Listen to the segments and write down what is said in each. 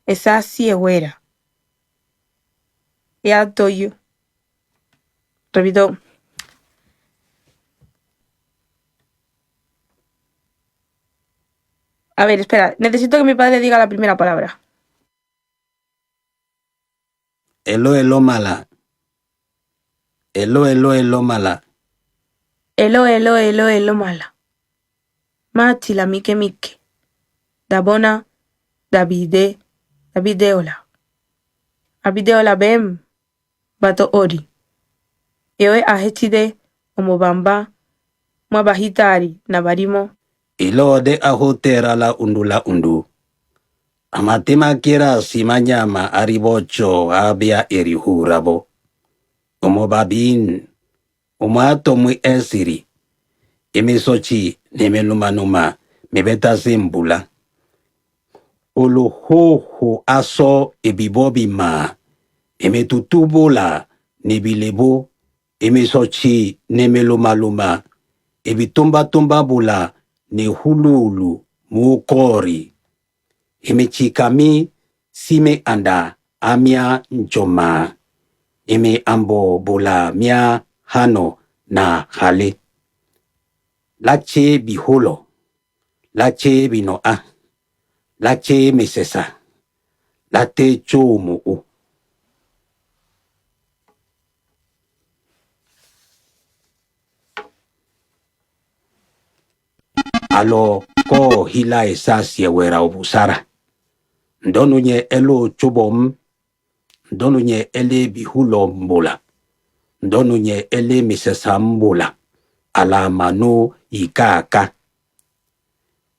esa ciegüera. Ya toyo. Repito. A ver, espera. Necesito que mi padre diga la primera palabra. Elo, elo, mala. Elo, elo, elo, mala. Elo, elo, elo, elo, mala. Matila, mike, mike. Dabona, Davide, Davideola. Abideola bem. Bato ori. Ewe ahechide, omobamba. Mwabahitari, nabarimo. Ilo de ahotera la undu. Amatema kira simanyama aribocho abia erihurabo. Omobabin. Omato mwi esiri. Emisochi nemenuma mebeta simbula. Olohoho aso ebibobima. Emetutubula nebilebo. Emisochi nemeluma. Ebitumba bula nehululu mukori. Emechikami sime anda amia njoma. Eme ambo bula mia hano na hale. Lache biholo. Lache binoa. Lache mesesa. Late chomu. Alo ko hila esa siewera obusara. Ndonunye elo chubom. Ndonunye ele bihulo mbola. Ndonunye ele mesesa mbola. Ala mano ikaka.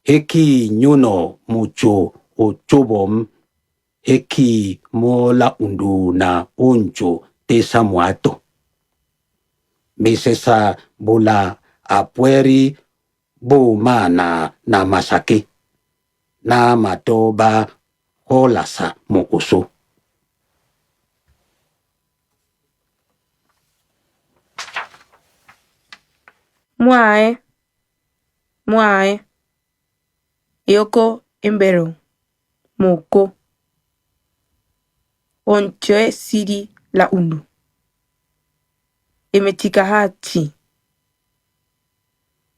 Heki nyuno mucho ochobom. Heki mola undu na oncho te samuato. Mesesa bola apueri boma na masake. Na matoba holasa mo uso. Mwae. Yoko embero. Moko. Onchoe siri la undu. Emetikahati.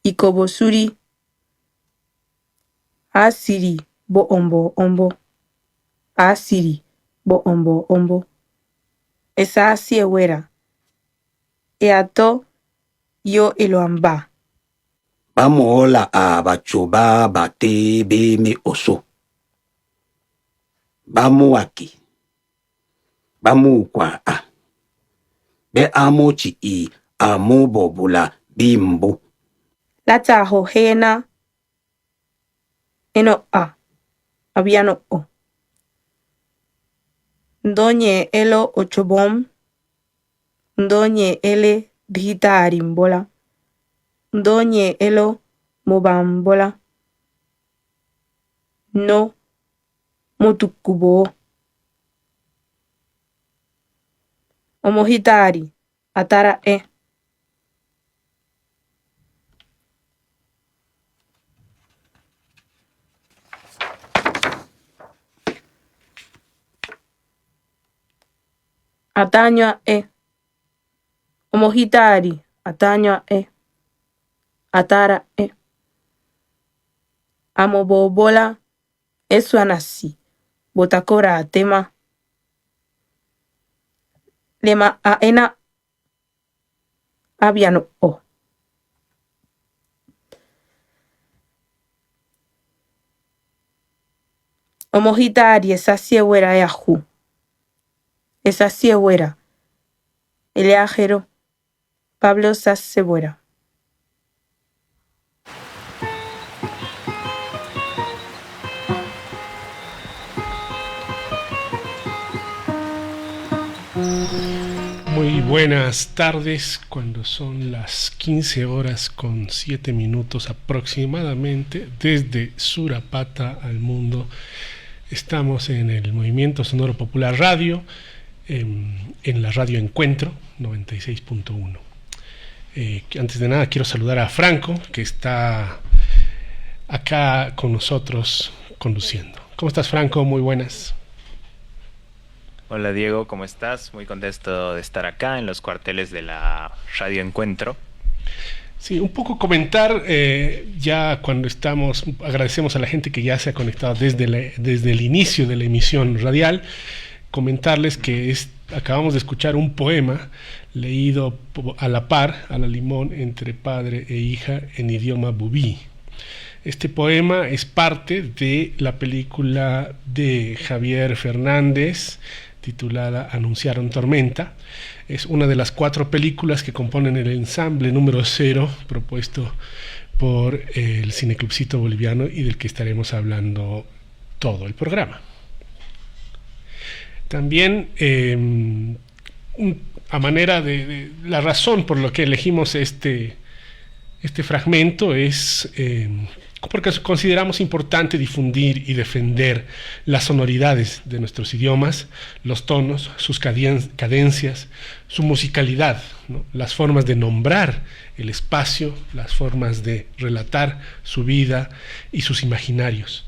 Ikobosuri. Asiri bo ombo. Asiri bo ombo. Esa siewera. Eato yo eloamba. Bamola abachoba bate beme oso. Bamuaki. Bamukwa a. Be amochi i amobobula bimbo. Lata hojena. Eno a. Abiano o. Ndonye elo ochobom. Ndonye ele bhita arimbola. Ndonye elo mobambola. No mutukubo. Omohitari. Atara e. Ataño e. Omohitari. Ataño e. Atara e. Amobobola. Esuanasi. Botakora atema. Lema aena. Abiano o. Omohitari esa siewera yahu. Esa siewera. Eleajero. Pablo Sasebuera. Muy buenas tardes, cuando son las 15 horas con 7 minutos aproximadamente, desde Surapata al mundo. Estamos en el Movimiento Sonoro Popular Radio, en la Radio Encuentro 96.1. Antes de nada quiero saludar a Franco, que está acá con nosotros conduciendo. ¿Cómo estás, Franco? Muy buenas. Hola Diego, ¿cómo estás? Muy contento de estar acá en los cuarteles de la Radio Encuentro. Sí, un poco comentar, ya cuando estamos, agradecemos a la gente que ya se ha conectado desde el inicio de la emisión radial, comentarles que acabamos de escuchar un poema leído a la par, a la limón, entre padre e hija en idioma bubí. Este poema es parte de la película de Javier Fernández titulada Anunciaron Tormenta. Es una de las 4 películas que componen el ensamble número 0 propuesto por el Cineclubcito Boliviano y del que estaremos hablando todo el programa. También, a manera de la razón por la que elegimos este fragmento es porque consideramos importante difundir y defender las sonoridades de nuestros idiomas, los tonos, sus cadencias, su musicalidad, ¿no? Las formas de nombrar el espacio, las formas de relatar su vida y sus imaginarios.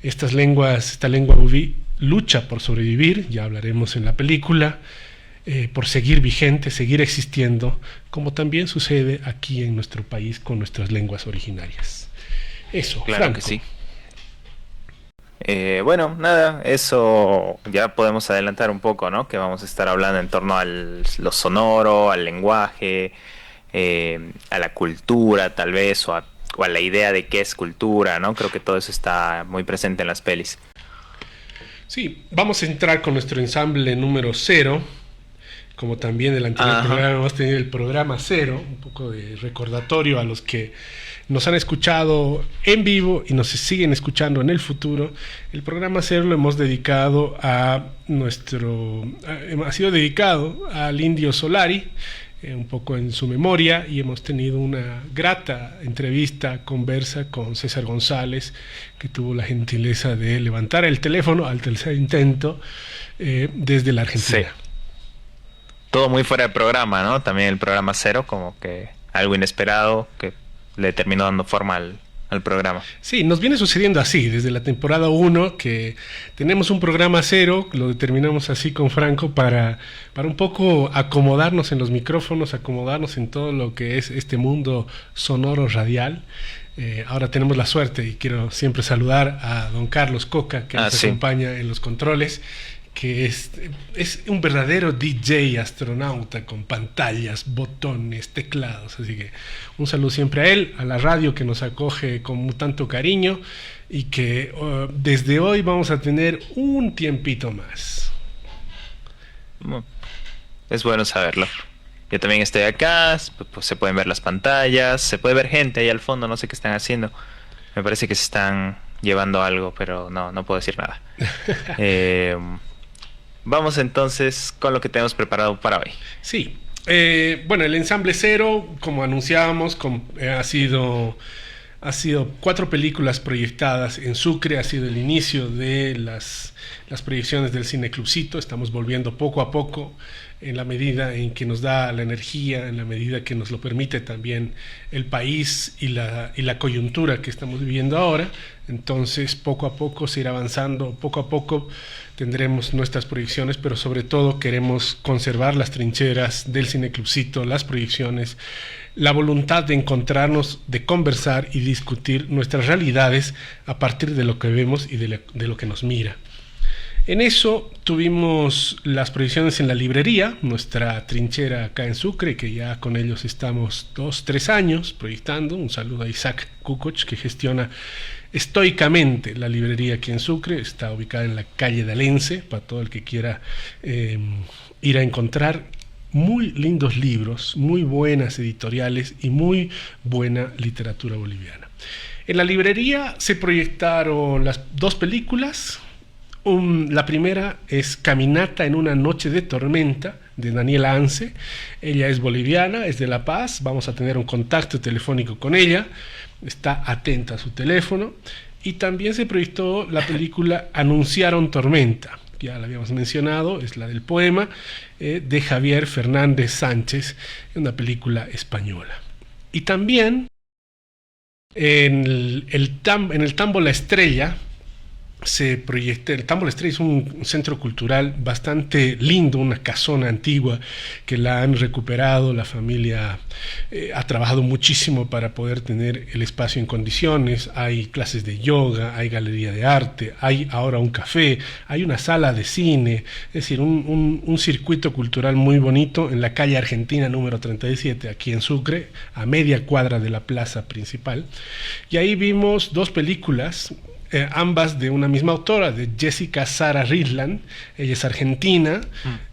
Esta lengua bubí lucha por sobrevivir, ya hablaremos en la película, por seguir vigente, seguir existiendo, como también sucede aquí en nuestro país con nuestras lenguas originarias. Eso, claro, Franco. Que sí. Bueno, nada, eso ya podemos adelantar un poco, ¿no? Que vamos a estar hablando en torno a lo sonoro, al lenguaje, a la cultura tal vez, o a la idea de qué es cultura, ¿no? Creo que todo eso está muy presente en las pelis. Sí, vamos a entrar con nuestro ensamble número 0. Como también el anterior programa hemos tenido el programa 0, un poco de recordatorio a los que nos han escuchado en vivo y nos siguen escuchando en el futuro. El programa 0 lo hemos dedicado ha sido dedicado al Indio Solari, un poco en su memoria, y hemos tenido una grata conversa con César González, que tuvo la gentileza de levantar el teléfono al tercer intento desde la Argentina. Sí. Todo muy fuera de programa, ¿no? También el programa 0, como que algo inesperado que le terminó dando forma al programa. Sí, nos viene sucediendo así, desde la temporada 1, que tenemos un programa 0, lo determinamos así con Franco para un poco acomodarnos en los micrófonos, acomodarnos en todo lo que es este mundo sonoro radial. Ahora tenemos la suerte, y quiero siempre saludar a don Carlos Coca, que nos acompaña en los controles, que es un verdadero DJ astronauta con pantallas, botones, teclados, así que un saludo siempre a él, a la radio que nos acoge con tanto cariño y que desde hoy vamos a tener un tiempito más. Es bueno saberlo. Yo también estoy acá, pues se pueden ver las pantallas, se puede ver gente ahí al fondo, no sé qué están haciendo. Me parece que se están llevando algo, pero no puedo decir nada. Vamos entonces con lo que tenemos preparado para hoy. Sí, bueno, el ensamble 0, como anunciábamos, ha sido 4 películas proyectadas en Sucre, ha sido el inicio de las proyecciones del Cineclubcito. Estamos volviendo poco a poco, en la medida en que nos da la energía, en la medida que nos lo permite también el país y la coyuntura que estamos viviendo ahora. Entonces, poco a poco se irá avanzando, poco a poco tendremos nuestras proyecciones, pero sobre todo queremos conservar las trincheras del Cineclubcito, las proyecciones, la voluntad de encontrarnos, de conversar y discutir nuestras realidades a partir de lo que vemos y de lo que nos mira. En eso tuvimos las proyecciones en la librería, nuestra trinchera acá en Sucre, que ya con ellos estamos 2-3 años proyectando. Un saludo a Isaac Kukoc, que gestiona estoicamente la librería aquí en Sucre. Está ubicada en la calle de Alense, para todo el que quiera ir a encontrar muy lindos libros, muy buenas editoriales y muy buena literatura boliviana. En la librería se proyectaron las 2 películas. La primera es Caminata en una noche de tormenta, de Daniela Anse. Ella es boliviana, es de La Paz. Vamos a tener un contacto telefónico con ella. Está atenta a su teléfono. Y también se proyectó la película Anunciaron Tormenta, ya la habíamos mencionado, es la del poema, de Javier Fernández Sánchez, una película española. Y también en el Tambo La Estrella, se proyecta. El Tambor Estrella es un centro cultural bastante lindo, una casona antigua que la han recuperado. La familia ha trabajado muchísimo para poder tener el espacio en condiciones. Hay clases de yoga, hay galería de arte, hay ahora un café, hay una sala de cine, es decir, un circuito cultural muy bonito en la calle Argentina número 37, aquí en Sucre, a media cuadra de la plaza principal. Y ahí vimos dos películas, ambas de una misma autora, de Jessica Sara Risland. Ella es argentina,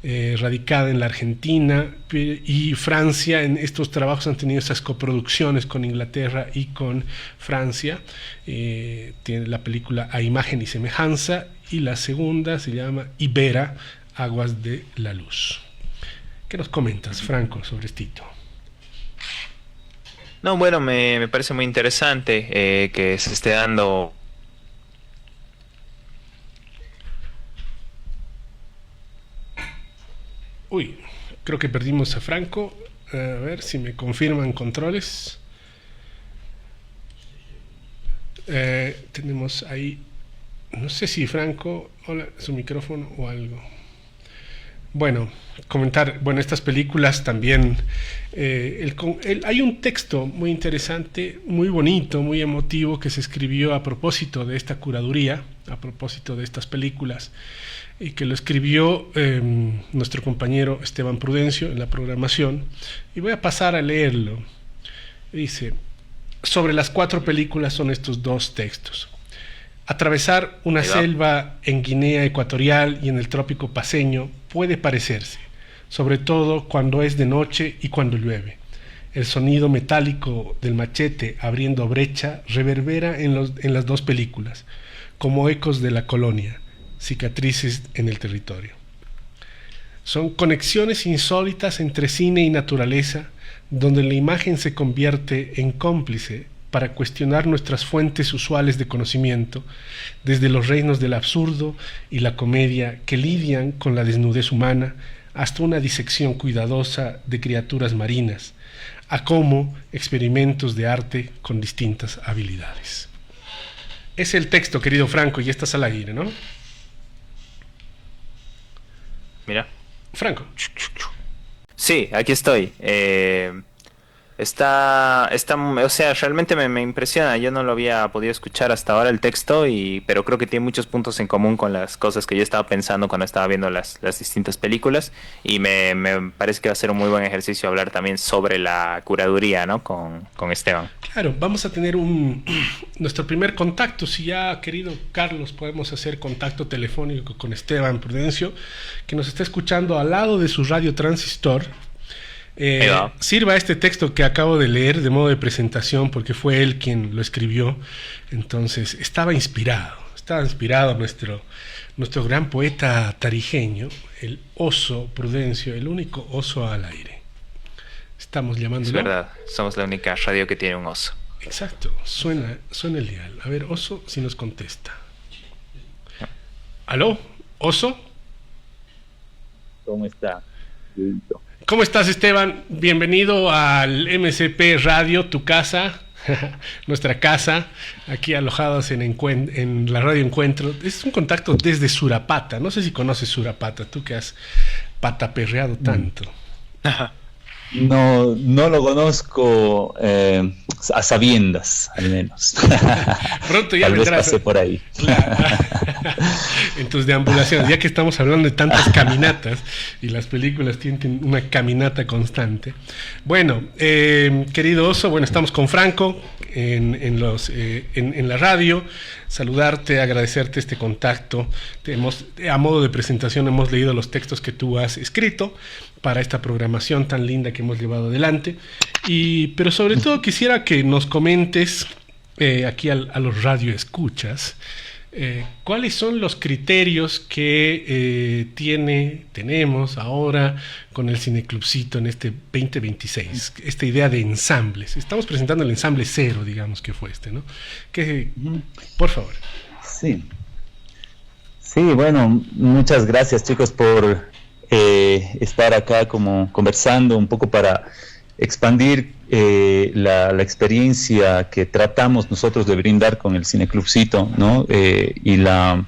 radicada en la Argentina y Francia. En estos trabajos han tenido esas coproducciones con Inglaterra y con Francia. Tiene la película A Imagen y Semejanza, y la segunda se llama Ibera, Aguas de la Luz. ¿Qué nos comentas, Franco, sobre esto? No, bueno, me parece muy interesante que se esté dando. Uy, creo que perdimos a Franco. A ver si me confirman controles. Tenemos ahí, no sé si Franco, hola, su micrófono o algo. Bueno, comentar, bueno, estas películas también, hay un texto muy interesante, muy bonito, muy emotivo, que se escribió a propósito de esta curaduría, a propósito de estas películas, y que lo escribió nuestro compañero Esteban Prudencio en la programación, y voy a pasar a leerlo. Dice: sobre las 4 películas son estos 2 textos. Atravesar una selva en Guinea Ecuatorial y en el trópico paceño puede parecerse, sobre todo cuando es de noche y cuando llueve. El sonido metálico del machete abriendo brecha reverbera en las 2 películas, como ecos de la colonia, cicatrices en el territorio. Son conexiones insólitas entre cine y naturaleza, donde la imagen se convierte en cómplice para cuestionar nuestras fuentes usuales de conocimiento, desde los reinos del absurdo y la comedia que lidian con la desnudez humana, hasta una disección cuidadosa de criaturas marinas, a como experimentos de arte con distintas habilidades. Es el texto, querido Franco, y estás al aire, ¿no? Mira. Franco. Sí, aquí estoy. O sea, realmente me impresiona. Yo no lo había podido escuchar hasta ahora el texto, pero creo que tiene muchos puntos en común con las cosas que yo estaba pensando cuando estaba viendo las distintas películas, y me parece que va a ser un muy buen ejercicio hablar también sobre la curaduría, ¿no? Con Esteban. Claro, vamos a tener nuestro primer contacto. Si ya, querido Carlos, podemos hacer contacto telefónico con Esteban Prudencio, que nos está escuchando al lado de su radio transistor. Sirva este texto que acabo de leer de modo de presentación, porque fue él quien lo escribió. Entonces estaba inspirado nuestro gran poeta tarijeño, el oso Prudencio, el único oso al aire. Estamos llamándolo. Es verdad, somos la única radio que tiene un oso. Exacto, suena el dial. A ver, oso, si nos contesta. ¿Aló, oso? ¿Cómo está? ¿Cómo estás, Esteban? Bienvenido al MCP Radio, tu casa, nuestra casa, aquí alojados en la Radio Encuentro. Es un contacto desde Surapata. No sé si conoces Surapata, tú que has pataperreado tanto. No lo conozco a sabiendas, al menos. Pronto ya Tal vez pasé por ahí. En tus deambulaciones, ya que estamos hablando de tantas caminatas y las películas tienen una caminata constante. Bueno, querido oso, bueno, estamos con Franco en la radio. Saludarte, agradecerte este contacto. A modo de presentación hemos leído los textos que tú has escrito para esta programación tan linda que hemos llevado adelante, pero sobre todo quisiera que nos comentes aquí a los radioescuchas cuáles son los criterios que tenemos ahora con el Cineclubcito en este 2026, esta idea de ensambles. Estamos presentando el ensamble 0, digamos que fue ¿no? Por favor. Sí, bueno, muchas gracias, chicos, por estar acá como conversando un poco para expandir la experiencia que tratamos nosotros de brindar con el Cineclubcito, ¿no? Y la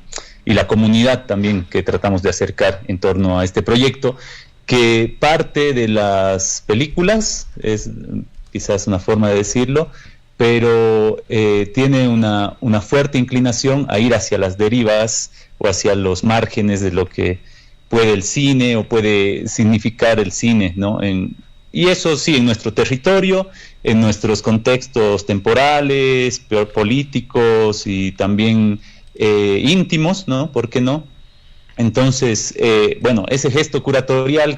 comunidad también que tratamos de acercar en torno a este proyecto, que parte de las películas, es quizás una forma de decirlo, pero tiene una fuerte inclinación a ir hacia las derivas o hacia los márgenes de lo que puede el cine o puede significar el cine, ¿no? Y eso sí, en nuestro territorio, en nuestros contextos temporales, políticos y también íntimos, ¿no? ¿Por qué no? Entonces, bueno, ese gesto curatorial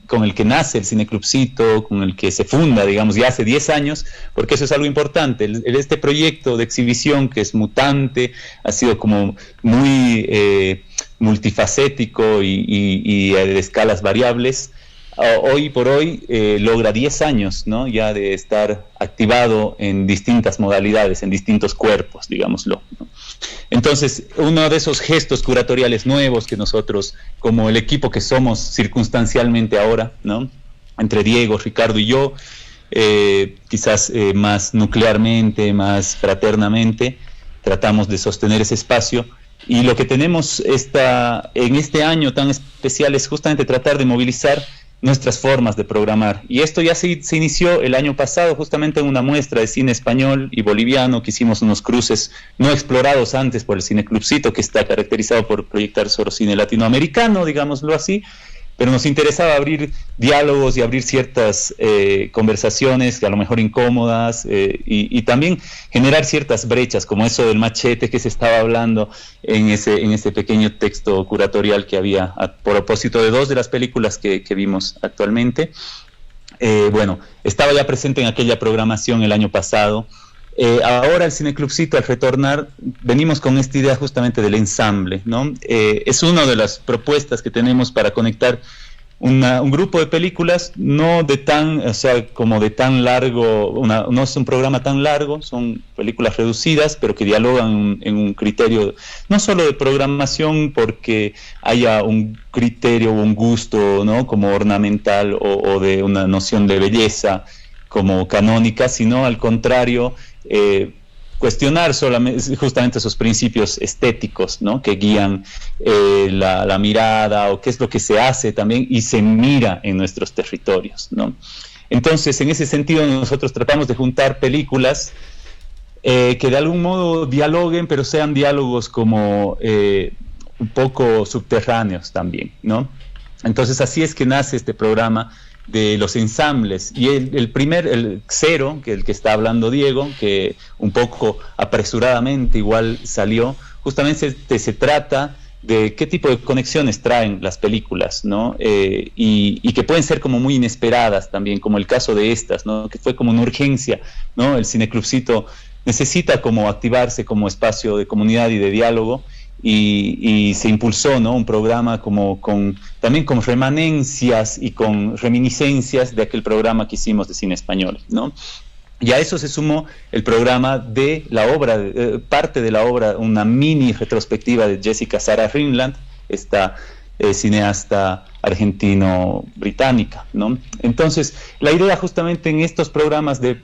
con el que nace el Cineclubcito, con el que se funda, digamos, ya hace 10 años, porque eso es algo importante. Este proyecto de exhibición que es mutante, ha sido como muy multifacético y de escalas variables. Hoy por hoy logra 10 años, ¿no? Ya de estar activado en distintas modalidades, en distintos cuerpos, digámoslo, ¿no? Entonces, uno de esos gestos curatoriales nuevos que nosotros, como el equipo que somos circunstancialmente ahora, ¿no? Entre Diego, Ricardo y yo, quizás más nuclearmente, más fraternamente, tratamos de sostener ese espacio. Y lo que tenemos en este año tan especial es justamente tratar de movilizar nuestras formas de programar. Y esto ya se inició el año pasado, justamente en una muestra de cine español y boliviano, que hicimos unos cruces no explorados antes por el Cineclubcito, que está caracterizado por proyectar solo cine latinoamericano, digámoslo así, pero nos interesaba abrir diálogos y abrir ciertas conversaciones que a lo mejor incómodas y también generar ciertas brechas, como eso del machete que se estaba hablando en ese pequeño texto curatorial que había a propósito de 2 de las películas que vimos actualmente. Bueno, estaba ya presente en aquella programación el año pasado. Ahora el Cineclubcito, al retornar, venimos con esta idea justamente del ensamble, ¿no? Es una de las propuestas que tenemos para conectar un grupo de películas, no de tan, o sea, como de tan largo, no es un programa tan largo, son películas reducidas, pero que dialogan en un criterio, no solo de programación, porque haya un criterio o un gusto, ¿no? Como ornamental o de una noción de belleza como canónica, sino al contrario, cuestionar solamente, justamente esos principios estéticos, ¿no? Que guían la mirada, o qué es lo que se hace también y se mira en nuestros territorios, ¿no? Entonces, en ese sentido, nosotros tratamos de juntar películas que de algún modo dialoguen, pero sean diálogos como un poco subterráneos también, ¿no? Entonces, así es que nace este programa de los ensambles, y el cero, que el que está hablando Diego, que un poco apresuradamente igual salió, justamente se trata de qué tipo de conexiones traen las películas, ¿no? Y que pueden ser como muy inesperadas también, como el caso de estas, ¿no? Que fue como una urgencia, ¿no? El Cineclubcito necesita como activarse como espacio de comunidad y de diálogo, y se impulsó, ¿no? Un programa también con remanencias y con reminiscencias de aquel programa que hicimos de cine español, ¿no? Y a eso se sumó el programa de la obra, parte de la obra, una mini retrospectiva de Jessica Sarah Ringland, esta cineasta argentino-británica, ¿no? Entonces, la idea justamente en estos programas de,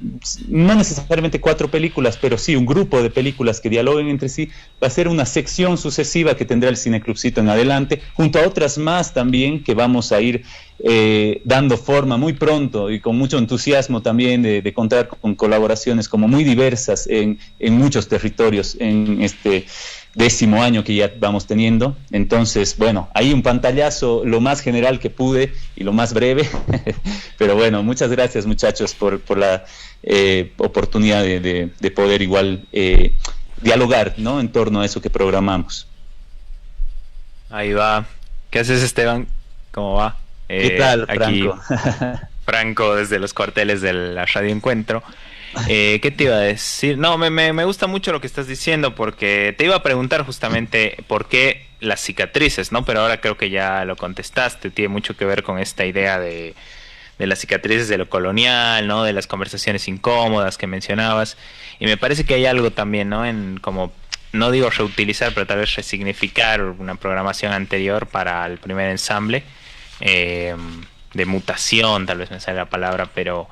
no necesariamente 4 películas, pero sí un grupo de películas que dialoguen entre sí, va a ser una sección sucesiva que tendrá el Cineclubcito en adelante, junto a otras más también que vamos a ir dando forma muy pronto y con mucho entusiasmo también de contar con colaboraciones como muy diversas en muchos territorios en este 10º año que ya vamos teniendo. Entonces, bueno, ahí un pantallazo lo más general que pude y lo más breve, pero bueno, muchas gracias muchachos por la oportunidad de poder igual dialogar, ¿no? En torno a eso que programamos. Ahí va. ¿Qué haces, Esteban? ¿Cómo va? ¿Qué tal, aquí, Franco? Franco desde los cuarteles de la Radio Encuentro. ¿Qué te iba a decir? No, me gusta mucho lo que estás diciendo, porque te iba a preguntar justamente por qué las cicatrices, ¿no? Pero ahora creo que ya lo contestaste. Tiene mucho que ver con esta idea de las cicatrices de lo colonial, ¿no? De las conversaciones incómodas que mencionabas. Y me parece que hay algo también, ¿no? En como, no digo reutilizar, pero tal vez resignificar una programación anterior para el primer ensamble. De mutación, tal vez me sale la palabra, pero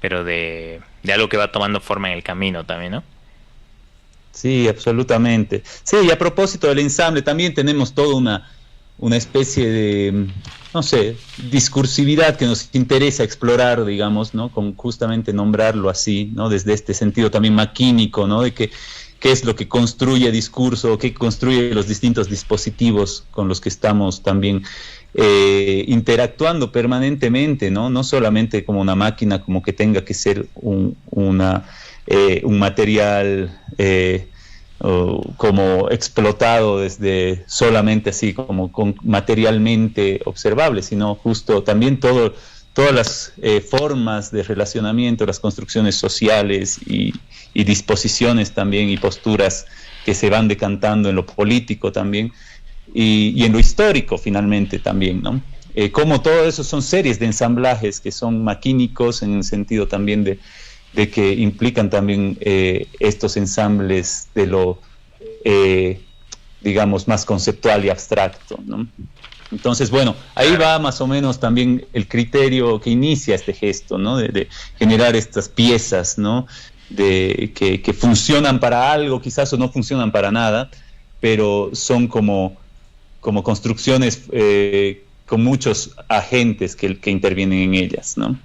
pero de algo que va tomando forma en el camino también, ¿no? Sí, absolutamente. Sí, y a propósito del ensamble, también tenemos toda una especie de, no sé, discursividad que nos interesa explorar, digamos, ¿no? Con justamente nombrarlo así, ¿no? Desde este sentido también maquínico, ¿no? De qué es lo que construye discurso, qué construye los distintos dispositivos con los que estamos también interactuando permanentemente, ¿no? No solamente como una máquina, como que tenga que ser un material como explotado desde solamente así como materialmente observable, sino justo también todas las formas de relacionamiento, las construcciones sociales y disposiciones también y posturas que se van decantando en lo político también y en lo histórico finalmente también, ¿no? Como todo eso son series de ensamblajes que son maquínicos en el sentido también de que implican también estos ensambles de lo, digamos, más conceptual y abstracto, ¿no? Entonces, bueno, ahí va más o menos también el criterio que inicia este gesto, ¿no? De generar estas piezas, ¿no? Que funcionan para algo, quizás o no funcionan para nada, pero son como construcciones con muchos agentes que intervienen en ellas, ¿no?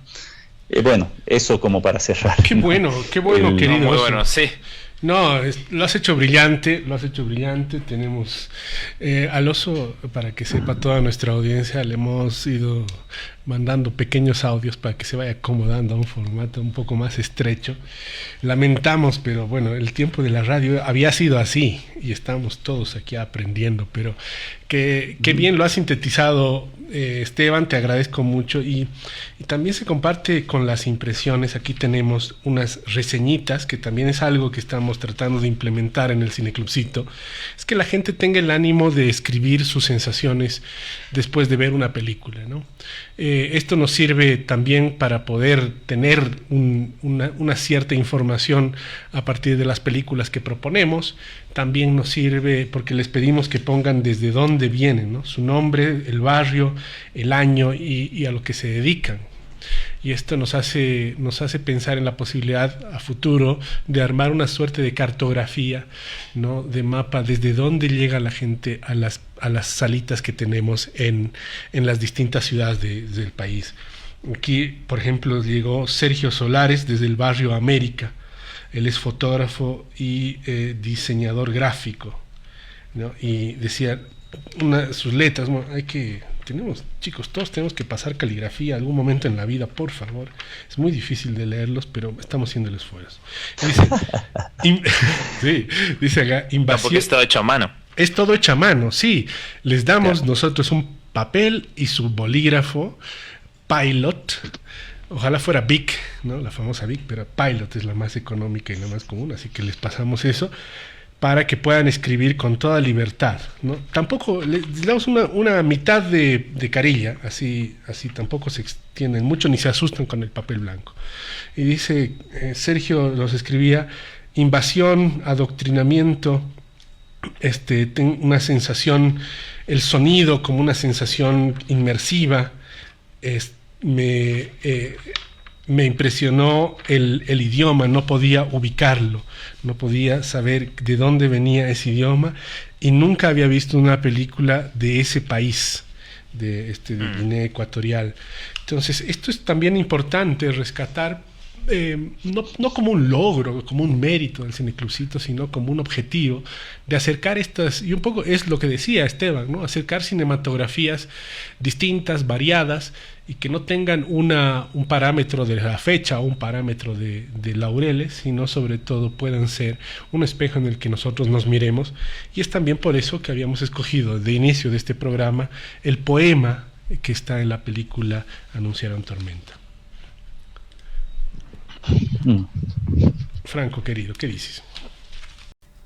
Bueno, eso como para cerrar. Qué bueno, querido. Muy bueno, sí. No, lo has hecho brillante. Tenemos al oso, para que sepa toda nuestra audiencia, le hemos ido mandando pequeños audios para que se vaya acomodando a un formato un poco más estrecho. Lamentamos, pero bueno, el tiempo de la radio había sido así y estamos todos aquí aprendiendo, pero qué bien lo has sintetizado, Esteban, te agradezco mucho y también se comparte con las impresiones. Aquí tenemos unas reseñitas, que también es algo que estamos tratando de implementar en el Cineclubcito, es que la gente tenga el ánimo de escribir sus sensaciones después de ver una película, ¿no? Esto nos sirve también para poder tener una cierta información a partir de las películas que proponemos. También nos sirve porque les pedimos que pongan desde dónde vienen, ¿no? Su nombre, el barrio, el año y a lo que se dedican. Y esto nos hace pensar en la posibilidad a futuro de armar una suerte de cartografía, ¿no? De mapa desde dónde llega la gente a las salitas que tenemos en las distintas ciudades del país. Aquí, por ejemplo, llegó Sergio Solares desde el barrio América. Él es fotógrafo y diseñador gráfico, ¿no? Y decía sus letras, bueno, chicos, todos tenemos que pasar caligrafía algún momento en la vida, por favor. Es muy difícil de leerlos, pero estamos haciendo el esfuerzo. Dice, dice acá, invasión. Porque es todo hecho a mano. Es todo hecho a mano, sí. Les damos nosotros un papel y su bolígrafo, Pilot. Ojalá fuera Bic, ¿no? La famosa Bic, pero Pilot es la más económica y la más común, así que les pasamos eso para que puedan escribir con toda libertad, ¿no? Tampoco les damos una mitad de carilla, así tampoco se extienden mucho ni se asustan con el papel blanco. Y dice, Sergio los escribía, invasión, adoctrinamiento, tengo una sensación, el sonido como una sensación inmersiva, me impresionó el idioma, no podía ubicarlo, no podía saber de dónde venía ese idioma y nunca había visto una película de ese país, de Guinea Ecuatorial. Entonces, esto es también importante rescatar, no como un logro, como un mérito del Cineclubcito, sino como un objetivo de acercar estas, y un poco es lo que decía Esteban, ¿no? Acercar cinematografías distintas, variadas, y que no tengan un parámetro de la fecha o un parámetro de laureles, sino sobre todo puedan ser un espejo en el que nosotros nos miremos. Y es también por eso que habíamos escogido de inicio de este programa el poema que está en la película Anunciaron Tormenta. Franco, querido, ¿qué dices?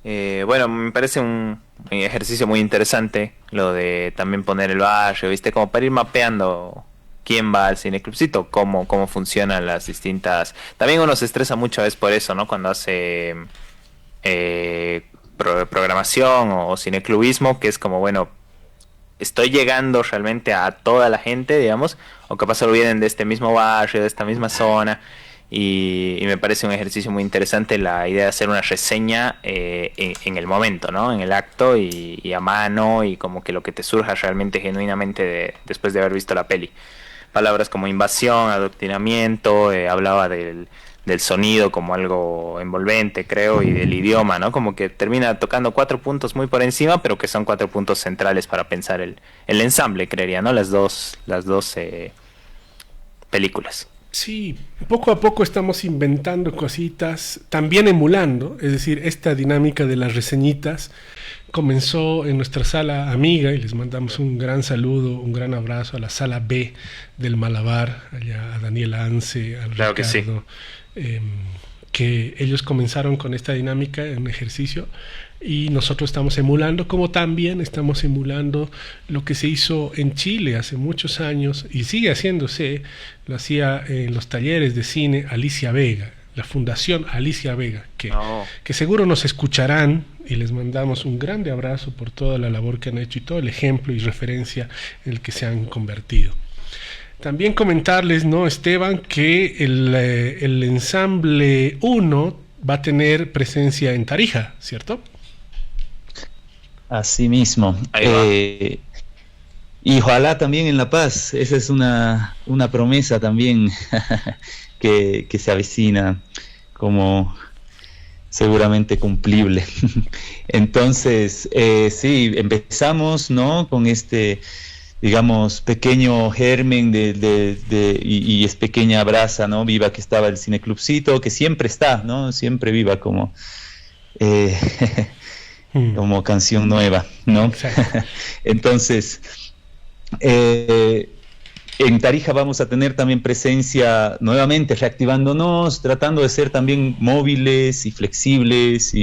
Bueno, me parece un ejercicio muy interesante lo de también poner el barrio, ¿viste? Como para ir mapeando quién va al Cineclubcito, cómo funcionan las distintas... También uno se estresa muchas veces por eso, ¿no? Cuando hace programación o cineclubismo, que es como, bueno, estoy llegando realmente a toda la gente, digamos, o capaz solo vienen de este mismo barrio, de esta misma zona, y me parece un ejercicio muy interesante la idea de hacer una reseña en el momento, ¿no? En el acto y a mano, y como que lo que te surja realmente genuinamente después de haber visto la peli. Palabras como invasión, adoctrinamiento, hablaba del sonido como algo envolvente, creo, y del idioma, ¿no? Como que termina tocando 4 puntos muy por encima, pero que son 4 puntos centrales para pensar el ensamble, creería, ¿no? Las dos películas. Sí, poco a poco estamos inventando cositas, también emulando, es decir, esta dinámica de las reseñitas comenzó en nuestra sala amiga, y les mandamos un gran saludo, un gran abrazo a la sala B del Malabar, allá a Daniel Anse, a Claro Ricardo, que sí. Que ellos comenzaron con esta dinámica en ejercicio, y nosotros estamos emulando, como también estamos emulando lo que se hizo en Chile hace muchos años y sigue haciéndose. Lo hacía en los talleres de cine Alicia Vega, la Fundación Alicia Vega, que seguro nos escucharán, y les mandamos un grande abrazo por toda la labor que han hecho y todo el ejemplo y referencia en el que se han convertido. También comentarles, ¿no, Esteban, que el ensamble 1 va a tener presencia en Tarija, ¿cierto? Así mismo. Y ojalá también en La Paz. Esa es una promesa también que se avecina como seguramente cumplible. Entonces, sí, empezamos, ¿no?, con este, digamos, pequeño germen y es pequeña brasa, ¿no?, viva, que estaba el Cineclubcito, que siempre está, ¿no?, siempre viva como como canción nueva, ¿no? Entonces, en Tarija vamos a tener también presencia nuevamente, reactivándonos, tratando de ser también móviles y flexibles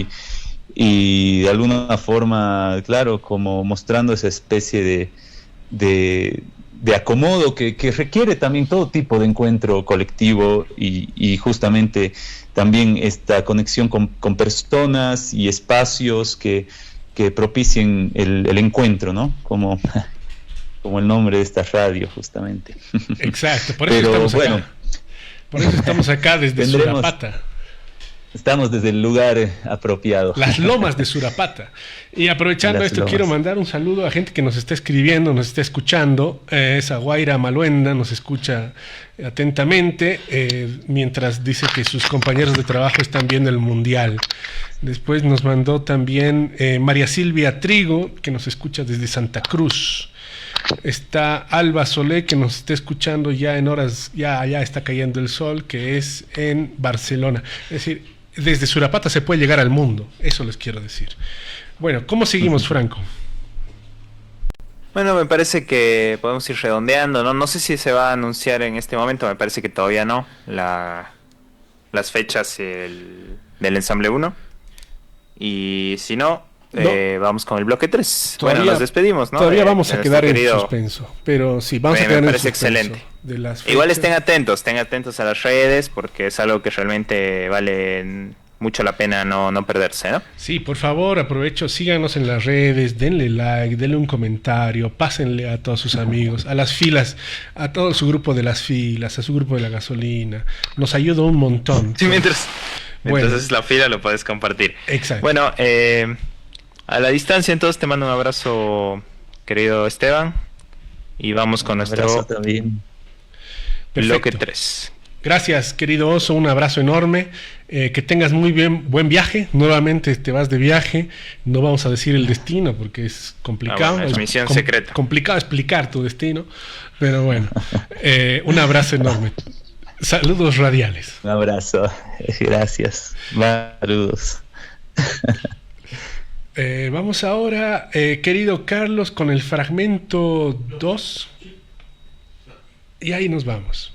y de alguna forma, claro, como mostrando esa especie de acomodo que requiere también todo tipo de encuentro colectivo y justamente también esta conexión con personas y espacios que propicien el encuentro, ¿no? Como el nombre de esta radio, justamente. Exacto, por eso estamos acá. Por eso estamos acá desde Surapata. Estamos desde el lugar apropiado. Las lomas de Surapata. Y aprovechando esto, quiero mandar un saludo a gente que nos está escribiendo, nos está escuchando. Esa Guaira Maluenda nos escucha atentamente, mientras dice que sus compañeros de trabajo están viendo el Mundial. Después nos mandó también María Silvia Trigo, que nos escucha desde Santa Cruz. Está Alba Solé, que nos está escuchando ya en horas, ya allá está cayendo el sol, que es en Barcelona. Es decir, desde Surapata se puede llegar al mundo, eso les quiero decir. Bueno, ¿cómo seguimos, Franco? Bueno, me parece que podemos ir redondeando, ¿no? No sé si se va a anunciar en este momento, me parece que todavía no, las fechas del ensamble 1. Y si no, vamos con el bloque 3. Bueno, nos despedimos, ¿no? Todavía vamos a quedar en suspenso, pero sí, vamos a quedar en suspenso. Me parece excelente. Igual estén atentos a las redes, porque es algo que realmente vale mucho la pena no perderse, ¿no? Sí, por favor, aprovecho, síganos en las redes, denle like, denle un comentario, pásenle a todos sus amigos, a las filas, a todo su grupo de las filas, a su grupo de la gasolina. Nos ayuda un montón. Sí, mientras es la fila, lo puedes compartir. Exacto. Bueno, a la distancia, entonces te mando un abrazo, querido Esteban, y vamos con nuestro bloque 3. Gracias, querido Oso, un abrazo enorme, que tengas buen viaje. Nuevamente te vas de viaje, no vamos a decir el destino porque es complicado. Bueno, es misión secreta. Complicado explicar tu destino, pero bueno, un abrazo enorme. Saludos radiales. Un abrazo, gracias. Saludos. Vamos ahora, querido Carlos, con el fragmento 2. Y ahí nos vamos.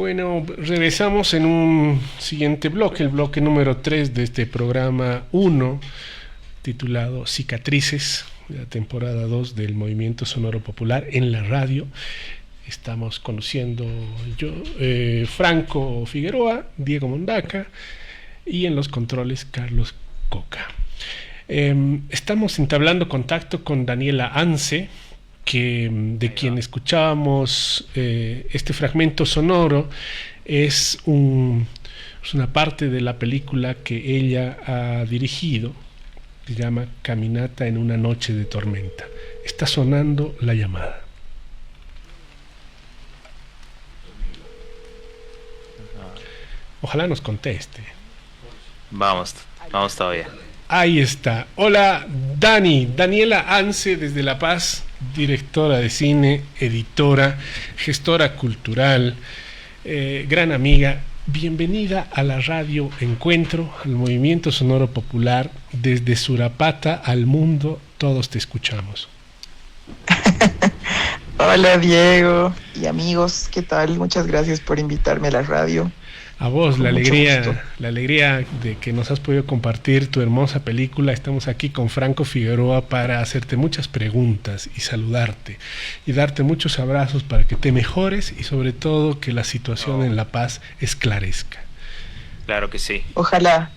Bueno, regresamos en un siguiente bloque, el bloque número 3 de este programa 1, titulado Cicatrices, de la temporada 2 del Movimiento Sonoro Popular en la radio. Estamos conociendo yo, Franco Figueroa, Diego Mondaca, y en los controles Carlos Coca. Estamos entablando contacto con Daniela Anse, de quien escuchábamos este fragmento sonoro. Es una parte de la película que ella ha dirigido, se llama Caminata en una noche de tormenta. Está sonando la llamada. Ojalá nos conteste. Vamos todavía. Ahí está. Hola, Daniela Anse desde La Paz, directora de cine, editora, gestora cultural, gran amiga. Bienvenida a la radio Encuentro, al Movimiento Sonoro Popular. Desde Surapata al mundo, todos te escuchamos. Hola Diego y amigos, ¿qué tal? Muchas gracias por invitarme a la radio. A vos, Con la mucho gusto. alegría de que nos has podido compartir tu hermosa película. Estamos aquí con Franco Figueroa para hacerte muchas preguntas y saludarte y darte muchos abrazos para que te mejores y sobre todo que la situación en La Paz esclarezca. Claro que sí. Ojalá.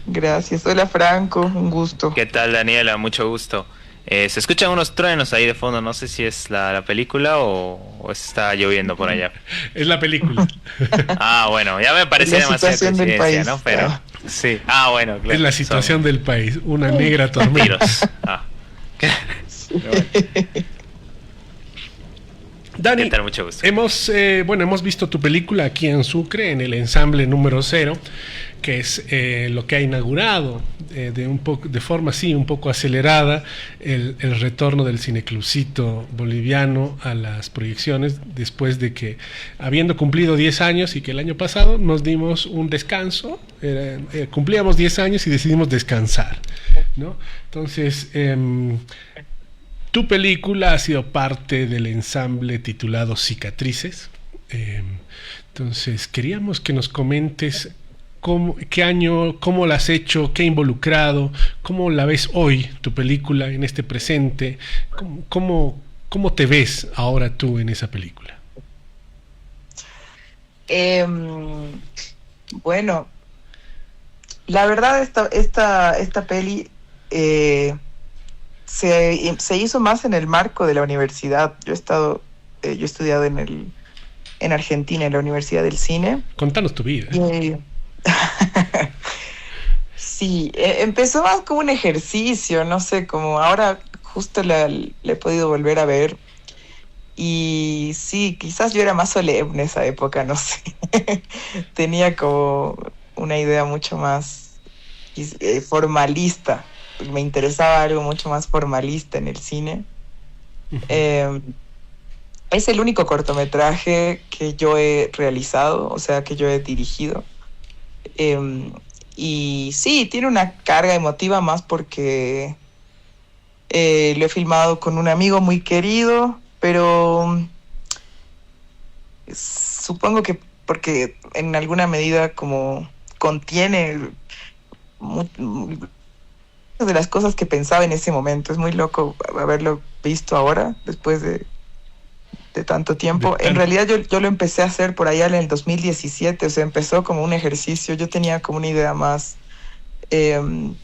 Gracias. Hola Franco, un gusto. ¿Qué tal, Daniela? Mucho gusto. Se escuchan unos truenos ahí de fondo, no sé si es la película o está lloviendo por allá. Es la película. Ah, bueno, ya me parecía La demasiada situación del coincidencia, país, ¿no? Pero ah. sí. Ah, bueno, claro. Es la situación Son del país, una negra tormenta. tiros. Ah. Dani, ¿Qué tal? Mucho gusto. hemos visto tu película aquí en Sucre, en el ensamble número 0, que es lo que ha inaugurado de forma así un poco acelerada el retorno del cineclubcito boliviano a las proyecciones, después de que, habiendo cumplido 10 años y que el año pasado nos dimos un descanso, cumplíamos 10 años y decidimos descansar, ¿no? Entonces, tu película ha sido parte del ensamble titulado Cicatrices. Entonces, queríamos que nos comentes qué año, cómo la has hecho, qué ha involucrado, cómo la ves hoy, tu película en este presente, cómo te ves ahora tú en esa película. Bueno, la verdad esta peli se hizo más en el marco de la universidad. Yo he estudiado en Argentina, en la Universidad del Cine. Contanos tu vida. Sí, empezó más como un ejercicio, no sé, como ahora justo la he podido volver a ver. Y sí, quizás yo era más solemne en esa época, no sé. Tenía como una idea mucho más formalista. Me interesaba algo mucho más formalista en el cine. Es el único cortometraje que yo he realizado, o sea, que yo he dirigido. Y sí, tiene una carga emotiva más porque lo he filmado con un amigo muy querido, pero supongo que porque en alguna medida como contiene de las cosas que pensaba en ese momento. Es muy loco haberlo visto ahora, después de tanto tiempo. En realidad yo lo empecé a hacer por allá en el 2017, o sea, empezó como un ejercicio. Yo tenía como una idea más de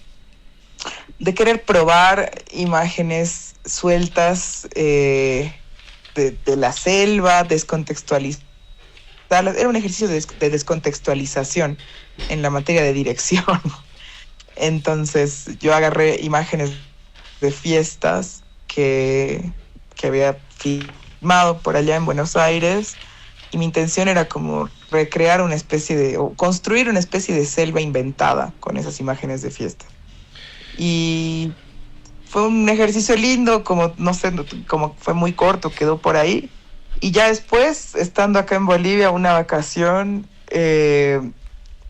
querer probar imágenes sueltas de la selva, descontextualizarlas. Era un ejercicio de descontextualización en la materia de dirección. Entonces yo agarré imágenes de fiestas que había filmado por allá en Buenos Aires, y mi intención era como recrear una especie o construir una especie de selva inventada con esas imágenes de fiesta. Y fue un ejercicio lindo, como no sé, como fue muy corto, quedó por ahí. Y ya después, estando acá en Bolivia, una vacación,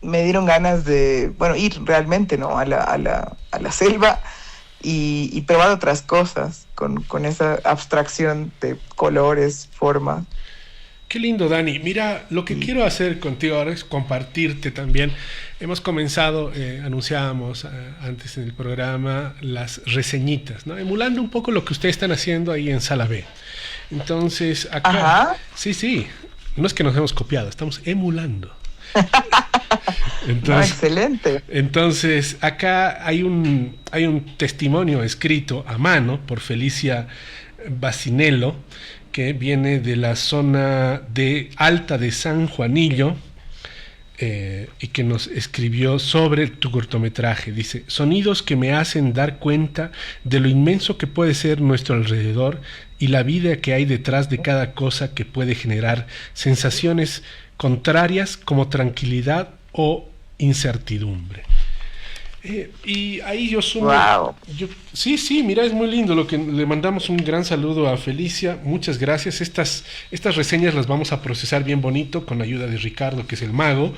me dieron ganas de, ir realmente, ¿no? a la selva y probar otras cosas con esa abstracción de colores, formas. Qué lindo, Dani. Mira, lo que quiero hacer contigo ahora es compartirte también. Hemos comenzado, anunciábamos antes en el programa, las reseñitas, ¿no? Emulando un poco lo que ustedes están haciendo ahí en Sala B. Entonces, acá... Ajá. Sí. No es que nos hemos copiado, estamos emulando. No, excelente. Entonces, acá hay un testimonio escrito a mano por Felicia Bacinello, que viene de la zona de Alta de San Juanillo, y que nos escribió sobre tu cortometraje. Dice: sonidos que me hacen dar cuenta de lo inmenso que puede ser nuestro alrededor y la vida que hay detrás de cada cosa, que puede generar sensaciones contrarias como tranquilidad o incertidumbre. Y ahí yo sumo. Wow. Sí, mira, es muy lindo. Lo que le mandamos un gran saludo a Felicia. Muchas gracias. Estas reseñas las vamos a procesar bien bonito con la ayuda de Ricardo, que es el mago,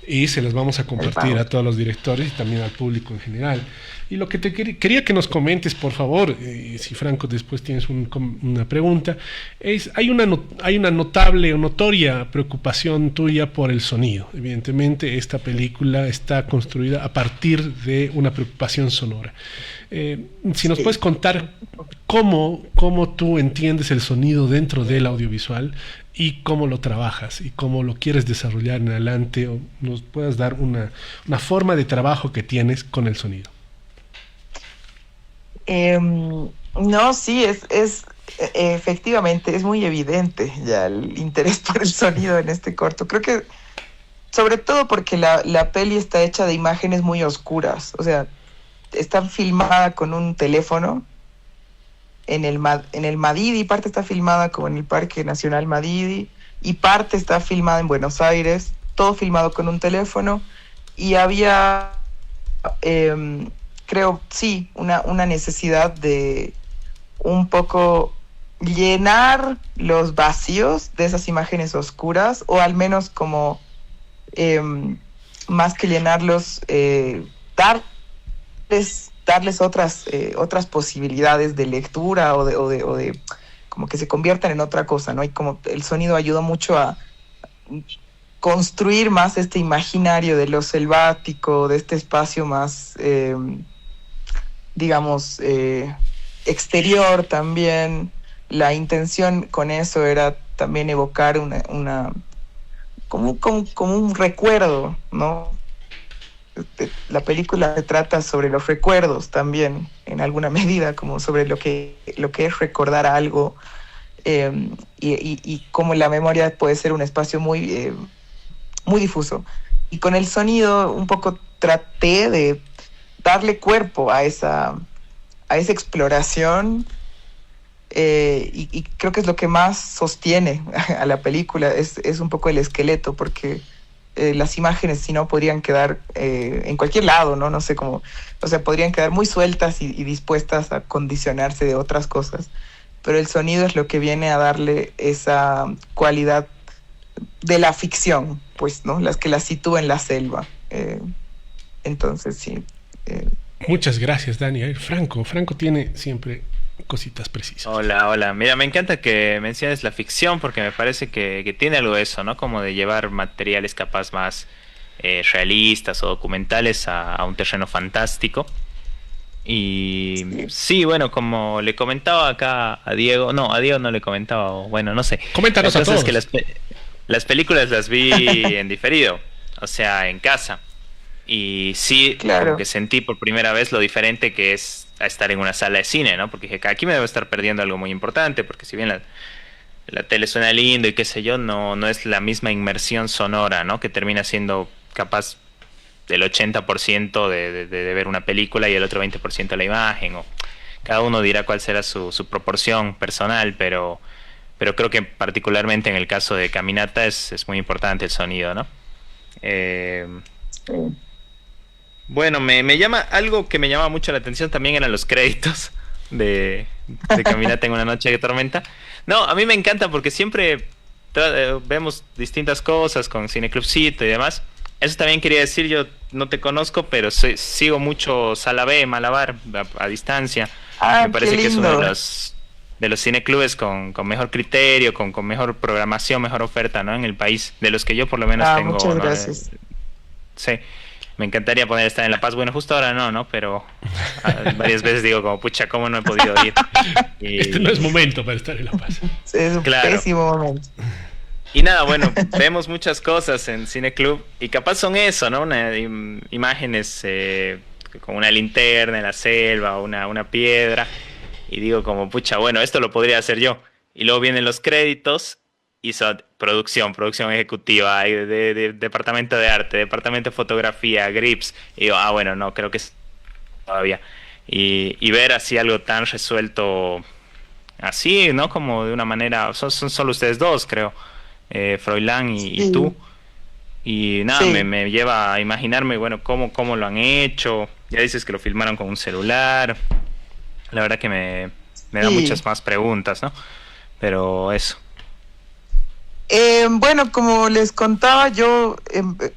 y se las vamos a compartir a todos los directores y también al público en general. Y lo que te quería que nos comentes, por favor, si Franco después tienes una pregunta, hay una notable o notoria preocupación tuya por el sonido. Evidentemente, esta película está construida a partir de una preocupación sonora. Si nos puedes contar cómo tú entiendes el sonido dentro del audiovisual y cómo lo trabajas y cómo lo quieres desarrollar en adelante, o nos puedas dar una forma de trabajo que tienes con el sonido. No, sí, es efectivamente, es muy evidente ya el interés por el sonido en este corto. Creo que sobre todo porque la peli está hecha de imágenes muy oscuras, o sea, está filmada con un teléfono en el Madidi, parte está filmada como en el Parque Nacional Madidi y parte está filmada en Buenos Aires, todo filmado con un teléfono, y había creo, sí, una necesidad de un poco llenar los vacíos de esas imágenes oscuras, o al menos como más que llenarlos, darles otras posibilidades de lectura o de como que se conviertan en otra cosa, ¿no? Y como el sonido ayuda mucho a construir más este imaginario de lo selvático, de este espacio más, digamos, exterior también. La intención con eso era también evocar como un recuerdo, ¿no? La película se trata sobre los recuerdos también, en alguna medida, como sobre lo que es recordar algo, y cómo la memoria puede ser un espacio muy difuso. Y con el sonido un poco traté de darle cuerpo a esa exploración, y creo que es lo que más sostiene a la película, es un poco el esqueleto, porque las imágenes, si no, podrían quedar en cualquier lado, ¿no? No sé cómo, o sea, podrían quedar muy sueltas y dispuestas a condicionarse de otras cosas, pero el sonido es lo que viene a darle esa cualidad de la ficción, pues, ¿no? Las que la sitúa en la selva. Entonces, sí. Muchas gracias, Dani. Franco tiene siempre cositas precisas. Hola. Mira, me encanta que menciones la ficción, porque me parece que tiene algo de eso, ¿no? Como de llevar materiales capaz más realistas o documentales a un terreno fantástico. Y sí, bueno, como le comentaba acá a Diego no le comentaba, o bueno, no sé. Coméntanos a todos. Que las películas las vi en diferido, o sea, en casa. Y sí, claro, como que sentí por primera vez lo diferente que es a estar en una sala de cine, ¿no? Porque dije, aquí me debo estar perdiendo algo muy importante, porque si bien la tele suena lindo y qué sé yo, no es la misma inmersión sonora, ¿no? Que termina siendo capaz del 80% de ver una película y el otro 20% la imagen, o cada uno dirá cuál será su proporción personal, pero creo que particularmente en el caso de Caminata es muy importante el sonido, ¿no? Bueno, algo que me llama mucho la atención también eran los créditos de Caminata en una noche de tormenta. No, a mí me encanta porque siempre vemos distintas cosas con Cineclubcito y demás. Eso también quería decir, yo no te conozco, pero sigo mucho Sala B, Malabar, a distancia. Ah, me parece que es uno de los de los cineclubes con mejor criterio, con mejor programación, mejor oferta, ¿no? En el país, de los que yo por lo menos tengo. Muchas ¿no? gracias. Sí, me encantaría poder estar en La Paz. Bueno, justo ahora no, pero varias veces digo como, pucha, ¿cómo no he podido ir? Y, Este no es momento para estar en La Paz. Sí, es un Claro. pésimo momento. y nada, bueno, vemos muchas cosas en Cineclub y capaz son eso, ¿no? Imágenes con una linterna en la selva, una piedra. Y digo como, pucha, bueno, esto lo podría hacer yo. Y luego vienen los créditos y son producción ejecutiva, de departamento de arte, departamento de fotografía, grips. Y digo, bueno, no, creo que es todavía. Y ver así algo tan resuelto, así, ¿no? Como de una manera, son solo ustedes dos, creo, Froilán y tú. Y nada, Sí. me lleva a imaginarme, bueno, cómo lo han hecho. Ya dices que lo filmaron con un celular. La verdad que me da Sí. muchas más preguntas, ¿no? Pero eso. Bueno, como les contaba, yo,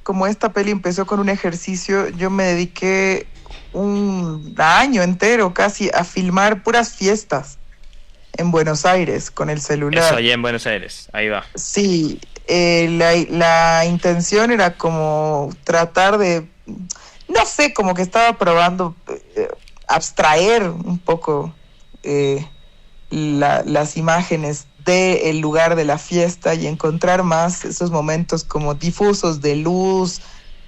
como esta peli empezó con un ejercicio, yo me dediqué un año entero casi a filmar puras fiestas en Buenos Aires con el celular. Eso allá en Buenos Aires, ahí va. Sí, la intención era como tratar de, no sé, como que estaba probando abstraer un poco las imágenes del lugar de la fiesta y encontrar más esos momentos como difusos de luz,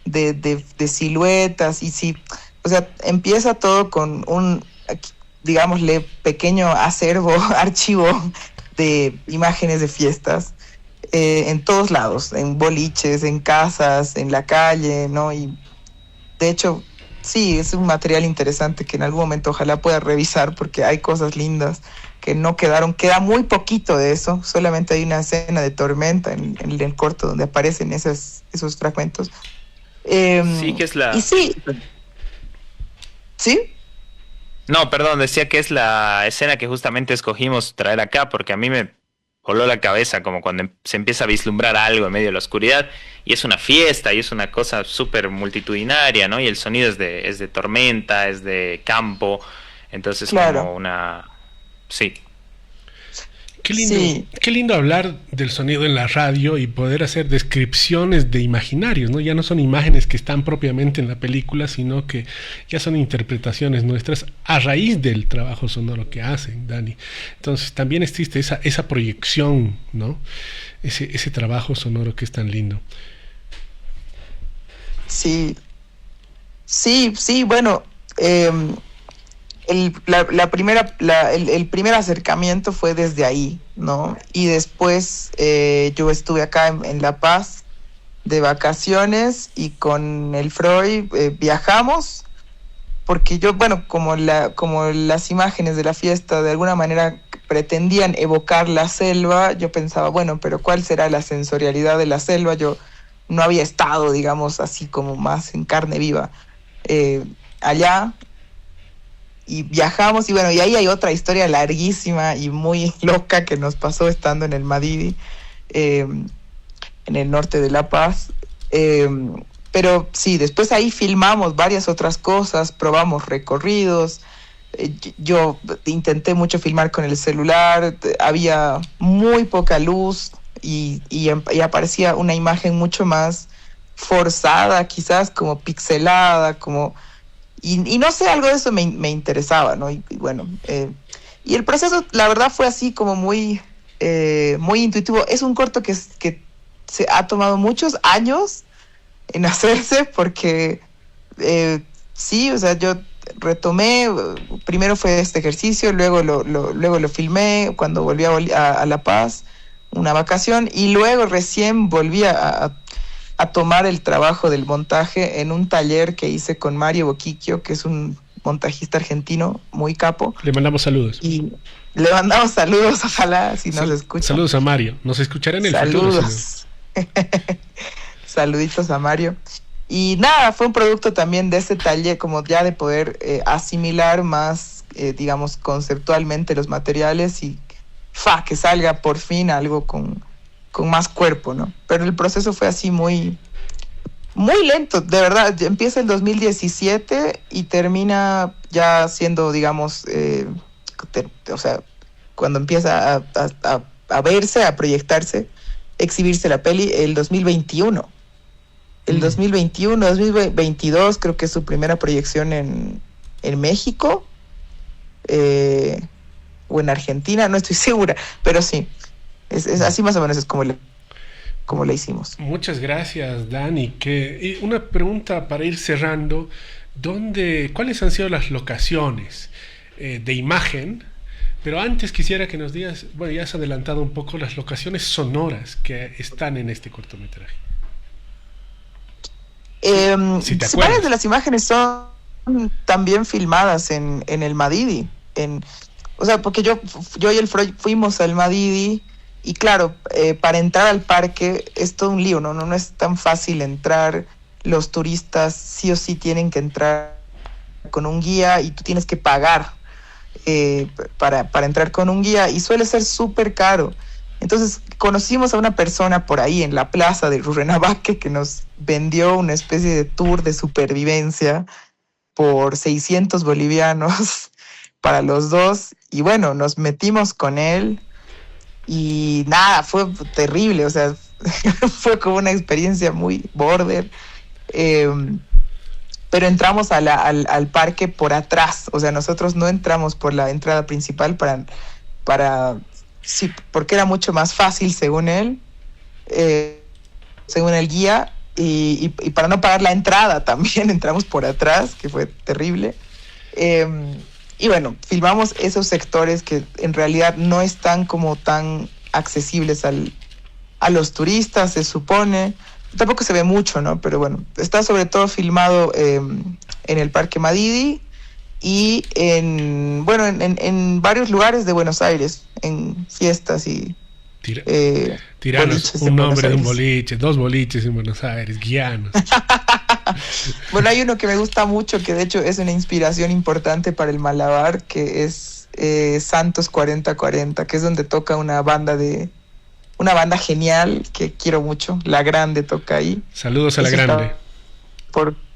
de siluetas. Y sí, o sea, empieza todo con un, digámosle, pequeño acervo, archivo de imágenes de fiestas en todos lados, en boliches, en casas, en la calle, ¿no? Y de hecho, sí, es un material interesante que en algún momento ojalá pueda revisar porque hay cosas lindas que no quedaron, queda muy poquito de eso, solamente hay una escena de tormenta en el corto donde aparecen esos fragmentos. Sí, que es la... Y sí, ¿sí? No, perdón, decía que es la escena que justamente escogimos traer acá, porque a mí me voló la cabeza como cuando se empieza a vislumbrar algo en medio de la oscuridad, y es una fiesta, y es una cosa súper multitudinaria, ¿no? Y el sonido es de tormenta, es de campo, entonces Claro. como una... Sí. Sí. Qué lindo hablar del sonido en la radio y poder hacer descripciones de imaginarios, ¿no? Ya no son imágenes que están propiamente en la película, sino que ya son interpretaciones nuestras a raíz del trabajo sonoro que hacen, Dani. Entonces también existe esa proyección, ¿no? Ese trabajo sonoro que es tan lindo. Sí, bueno, el primer acercamiento fue desde ahí, ¿no? Y después yo estuve acá en La Paz de vacaciones y con el Freud viajamos, porque yo, bueno, como las imágenes de la fiesta de alguna manera pretendían evocar la selva, yo pensaba, bueno, pero ¿cuál será la sensorialidad de la selva? Yo no había estado, digamos, así como más en carne viva allá. Y viajamos y bueno, y ahí hay otra historia larguísima y muy loca que nos pasó estando en el Madidi, en el norte de La Paz. Pero sí, después ahí filmamos varias otras cosas, probamos recorridos. Yo intenté mucho filmar con el celular, había muy poca luz y aparecía una imagen mucho más forzada, quizás como pixelada, como... Y no sé, algo de eso me interesaba, ¿no? Y bueno, y el proceso, la verdad, fue así como muy intuitivo. Es un corto que se ha tomado muchos años en hacerse porque, sí, o sea, yo retomé, primero fue este ejercicio, luego lo filmé cuando volví a La Paz, una vacación, y luego recién volví a tomar el trabajo del montaje en un taller que hice con Mario Boquicchio, que es un montajista argentino muy capo. Le mandamos saludos. Y le mandamos saludos, ojalá, si nos escucha. Saludos a Mario. Nos escuchará en el futuro. Saludos. Saluditos a Mario. Y nada, fue un producto también de ese taller, como ya de poder asimilar más, digamos, conceptualmente los materiales y que salga por fin algo con más cuerpo, ¿no? Pero el proceso fue así muy lento, de verdad. Empieza el 2017 y termina ya siendo, digamos, o sea, cuando empieza a verse, a proyectarse, exhibirse la peli, el 2021. El 2021, 2022 creo que es su primera proyección en México, o en Argentina, no estoy segura, pero sí, es así más o menos es como le hicimos. Muchas gracias, Dani. Y una pregunta para ir cerrando, ¿cuáles han sido las locaciones de imagen? Pero antes quisiera que nos digas, bueno, ya has adelantado un poco las locaciones sonoras que están en este cortometraje. Si te acuerdas. Varias de las imágenes son también filmadas en el Madidi. O sea, porque yo y el Freud fuimos al Madidi y claro, para entrar al parque es todo un lío, no es tan fácil entrar. Los turistas sí o sí tienen que entrar con un guía y tú tienes que pagar para entrar con un guía y suele ser súper caro. Entonces conocimos a una persona por ahí en la plaza de Rurrenabaque que nos vendió una especie de tour de supervivencia por 600 bolivianos para los dos. Y bueno, nos metimos con él y nada, fue terrible, o sea, fue como una experiencia muy border. Pero entramos al parque por atrás, o sea, nosotros no entramos por la entrada principal sí, porque era mucho más fácil según él, según el guía, y para no pagar la entrada también entramos por atrás, que fue terrible. Y bueno, filmamos esos sectores que en realidad no están como tan accesibles a los turistas, se supone. Tampoco se ve mucho, ¿no? Pero bueno, está sobre todo filmado en el Parque Madidi y en varios lugares de Buenos Aires, en fiestas y tiranos un nombre de un boliche, 2 boliches en Buenos Aires, guianos. Bueno, hay uno que me gusta mucho, que de hecho es una inspiración importante para el Malabar, que es Santos 4040, que es donde toca una banda genial que quiero mucho. La Grande toca ahí. Saludos a La Grande.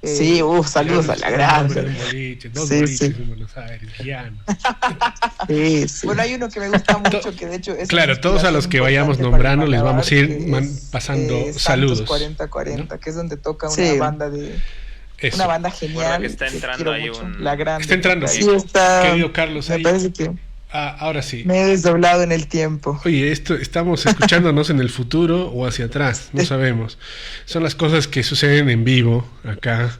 Sí, saludos a La Grande. Dos boliches en Buenos Aires, guianos. Sí. Bueno, hay uno que me gusta mucho, que de hecho es claro, todos a los que vayamos nombrando les vamos a ir pasando saludos. Santos 4040, ¿no? Que es donde toca una banda una banda genial. Que está entrando ahí La Grande. Está entrando, sí, está, querido Carlos. Me parece que ahora sí. me he desdoblado en el tiempo. Oye, estamos escuchándonos en el futuro o hacia atrás, no sabemos. Son las cosas que suceden en vivo acá,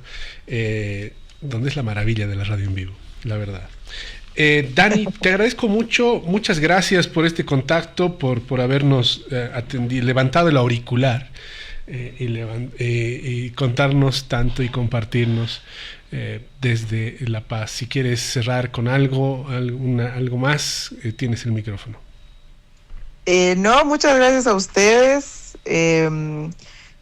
donde es la maravilla de la radio en vivo, la verdad. Dani, te agradezco mucho, muchas gracias por este contacto, por habernos levantado el auricular y contarnos tanto y compartirnos desde La Paz. Si quieres cerrar con algo más, tienes el micrófono. No, muchas gracias a ustedes. Qué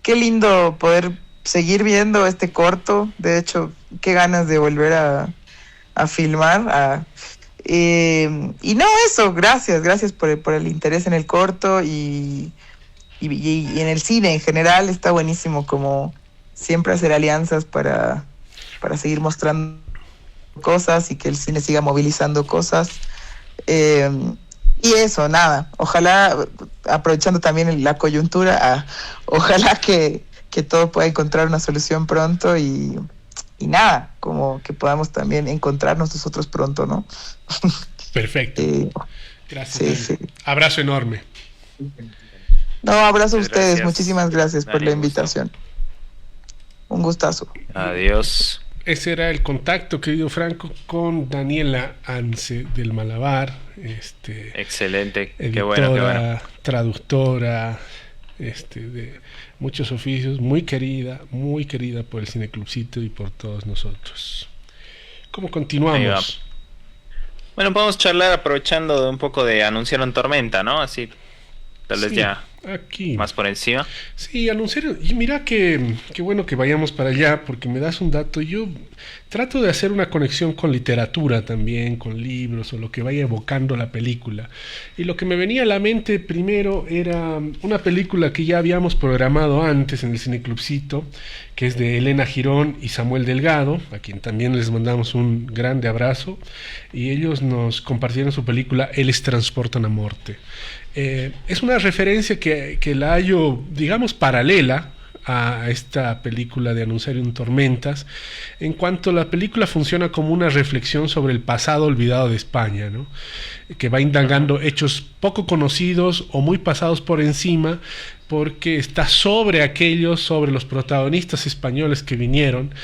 lindo poder seguir viendo este corto. De hecho, qué ganas de volver a filmar. Y no, eso, gracias por el interés en el corto y en el cine en general. Está buenísimo como siempre hacer alianzas para seguir mostrando cosas y que el cine siga movilizando cosas. Y eso, nada, ojalá, aprovechando también la coyuntura, ojalá que todo pueda encontrar una solución pronto y nada, como que podamos también encontrarnos nosotros pronto, ¿no? Perfecto. Gracias. Sí. Abrazo enorme. No, abrazo a ustedes, Gracias. Muchísimas gracias por la invitación. Un gustazo. Adiós. Ese era el contacto, querido Franco, con Daniela Anse del Malabar. Excelente, editora, qué bueno. Traductora, de muchos oficios, muy querida por el Cineclubcito y por todos nosotros. ¿Cómo continuamos? Bueno, podemos charlar aprovechando de un poco de Anunciaron Tormenta, ¿no? Así, tal vez Sí, ya Aquí. Más por encima. Sí, anunciaron. Y mira que qué bueno que vayamos para allá, porque me das un dato. Yo trato de hacer una conexión con literatura también, con libros o lo que vaya evocando la película. Y lo que me venía a la mente primero era una película que ya habíamos programado antes en el Cineclubcito, que es de Elena Girón y Samuel Delgado, a quien también les mandamos un grande abrazo. Y ellos nos compartieron su película Eles transportan a morte. Es una referencia que la hallo, digamos, paralela a esta película de Anunciarium Tormentas, en cuanto la película funciona como una reflexión sobre el pasado olvidado de España, ¿no? Que va indagando hechos poco conocidos o muy pasados por encima, porque está sobre aquellos, sobre los protagonistas españoles que vinieron.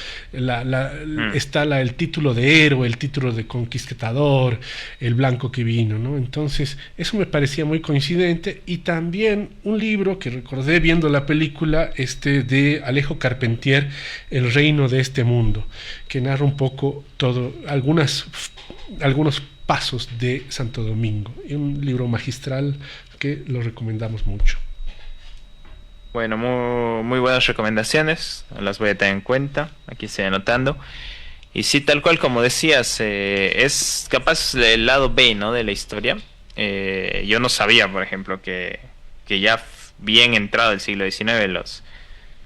Está el título de héroe, el título de conquistador, el blanco que vino, ¿no? Entonces, eso me parecía muy coincidente. Y también un libro que recordé viendo la película, de Alejo Carpentier, El reino de este mundo, que narra un poco todo, algunos pasos de Santo Domingo. Y un libro magistral que lo recomendamos mucho. Bueno, muy buenas recomendaciones, las voy a tener en cuenta, aquí estoy anotando. Y sí, tal cual como decías, es capaz el lado B, ¿no?, de la historia. Yo no sabía, por ejemplo, que ya bien entrado el siglo XIX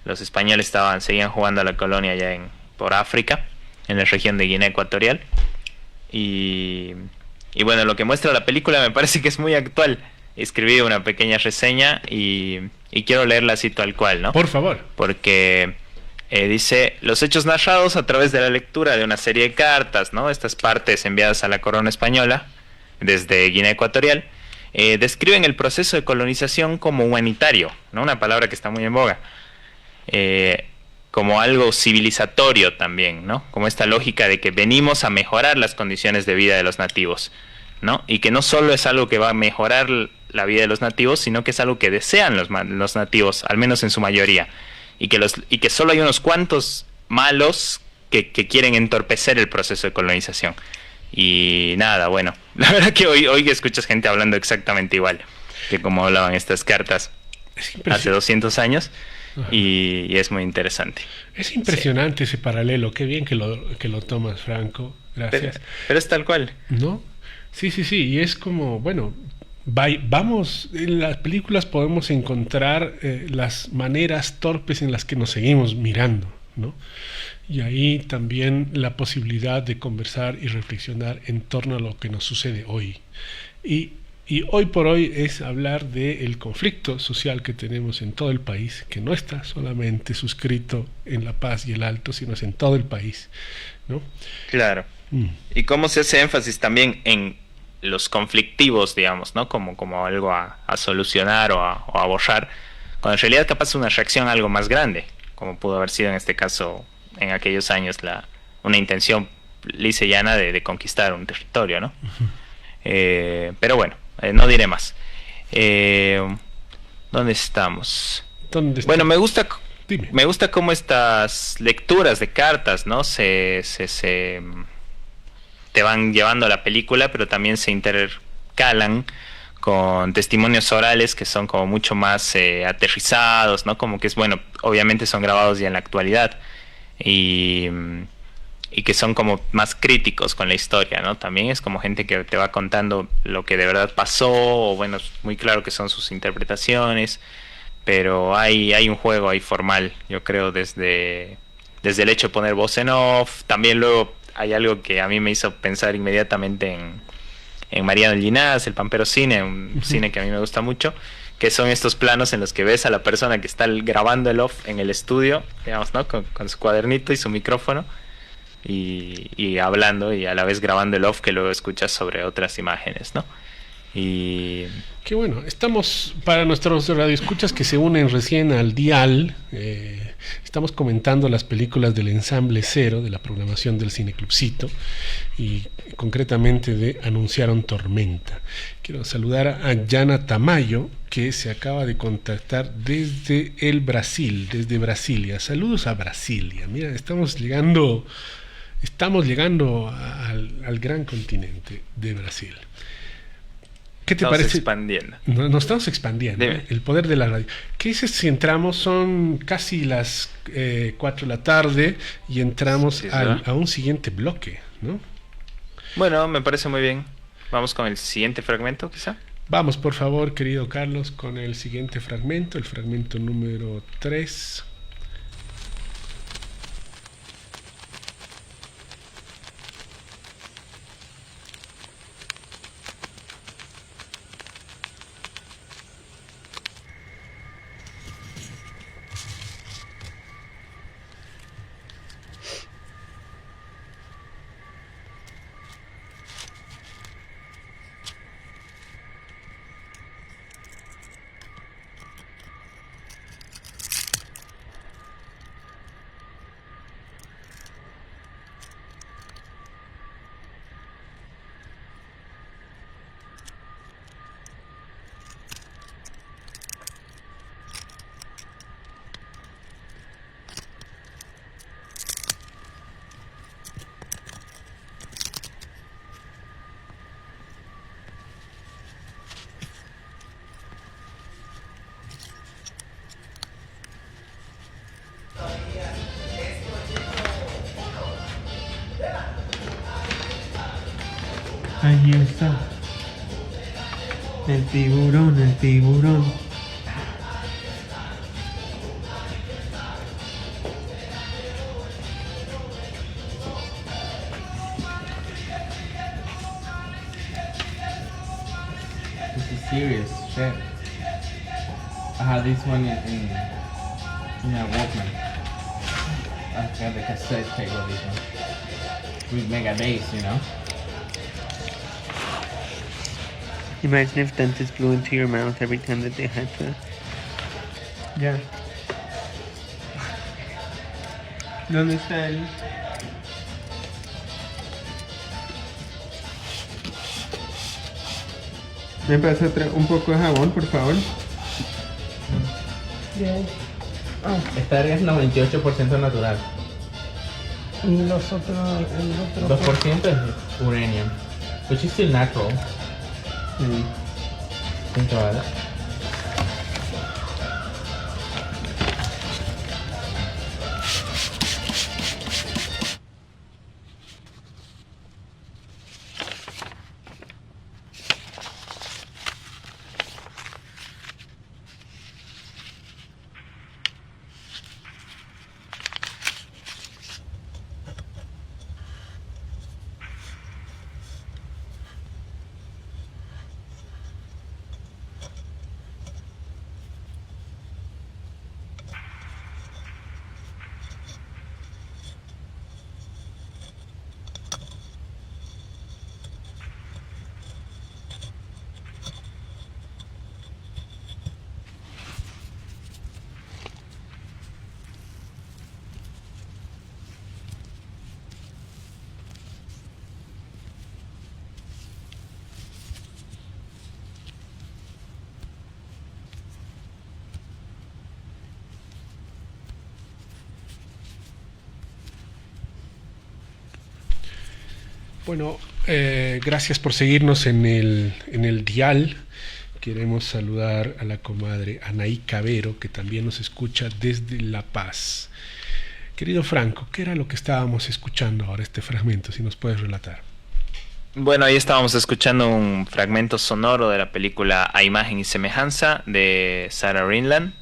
los españoles seguían jugando a la colonia allá por África, en la región de Guinea Ecuatorial. Y bueno, lo que muestra la película me parece que es muy actual. Escribí una pequeña reseña y quiero leerla así tal cual, ¿no? Por favor. Porque dice: los hechos narrados a través de la lectura de una serie de cartas, ¿no? Estas partes enviadas a la corona española desde Guinea Ecuatorial, describen el proceso de colonización como humanitario, ¿no? Una palabra que está muy en boga. Como algo civilizatorio también, ¿no? Como esta lógica de que venimos a mejorar las condiciones de vida de los nativos, ¿no? Y que no solo es algo que va a mejorar la vida de los nativos, sino que es algo que desean los nativos, al menos en su mayoría, y que solo hay unos cuantos malos que quieren entorpecer el proceso de colonización. Y nada, bueno, la verdad que hoy escuchas gente hablando exactamente igual que como hablaban estas cartas hace 200 años. Y es muy interesante. Es impresionante, sí, ese paralelo. Qué bien que lo tomas, Franco. Gracias. Pero es tal cual, ¿no? Sí. Y es como, bueno, vamos, en las películas podemos encontrar las maneras torpes en las que nos seguimos mirando, ¿no? Y ahí también la posibilidad de conversar y reflexionar en torno a lo que nos sucede hoy. Y hoy por hoy es hablar del conflicto social que tenemos en todo el país, que no está solamente suscrito en La Paz y el Alto, sino es en todo el país, ¿no? Claro. Y cómo se hace énfasis también en los conflictivos, digamos, ¿no? Como algo a solucionar o a borrar, cuando en realidad capaz es una reacción a algo más grande, como pudo haber sido en este caso, en aquellos años, una intención lisa y llana de conquistar un territorio, ¿no? Pero bueno, no diré más. ¿Dónde estamos? Bueno, me gusta cómo estas lecturas de cartas, ¿no? se te van llevando a la película, pero también se intercalan con testimonios orales que son como mucho más aterrizados, ¿no? Como que es, bueno, obviamente son grabados ya en la actualidad y que son como más críticos con la historia, ¿no? También es como gente que te va contando lo que de verdad pasó, o bueno, es muy claro que son sus interpretaciones, pero hay un juego ahí formal, yo creo, desde el hecho de poner voz en off. También luego hay algo que a mí me hizo pensar inmediatamente en Mariano Ginás, el Pampero Cine, un cine que a mí me gusta mucho, que son estos planos en los que ves a la persona que está grabando el off en el estudio, digamos, ¿no? Con su cuadernito y su micrófono, y hablando, y a la vez grabando el off que luego escuchas sobre otras imágenes, ¿no? Y qué bueno. Estamos, para nuestros radioescuchas que se unen recién al dial, estamos comentando las películas del Ensamble Cero, de la programación del Cineclubcito, y concretamente de Anunciaron Tormenta. Quiero saludar a Yana Tamayo, que se acaba de contactar desde el Brasil, desde Brasilia. Saludos a Brasilia. Mira, estamos llegando al gran continente de Brasil. ¿Qué te Estamos parece? expandiendo. Nos estamos expandiendo. Dime. El poder de la radio. ¿Qué dices si entramos? Son casi las 4 de la tarde y entramos Sí, a un siguiente bloque, ¿no? Bueno, me parece muy bien. Vamos con el siguiente fragmento, quizá. Vamos, por favor, querido Carlos, con el siguiente fragmento, el fragmento número 3. Ahí está. El tiburón, el tiburón. This is serious shit. I had this one in a Walkman. I got the cassette tape of this one. With mega bass, you know. Imagine if dentists blew into your mouth every time that they had to. Ya. ¿Dónde está él? ¿Me pasa un poco de jabón, por favor? Esta verga es 98% natural. Y los otros, el otro 2% es uranium, which is still natural. Think about it. Bueno, gracias por seguirnos en el dial. Queremos saludar a la comadre Anaí Cabero, que también nos escucha desde La Paz. Querido Franco, ¿qué era lo que estábamos escuchando ahora, este fragmento? Si nos puedes relatar. Bueno, ahí estábamos escuchando un fragmento sonoro de la película A Imagen y Semejanza de Sarah Rinland,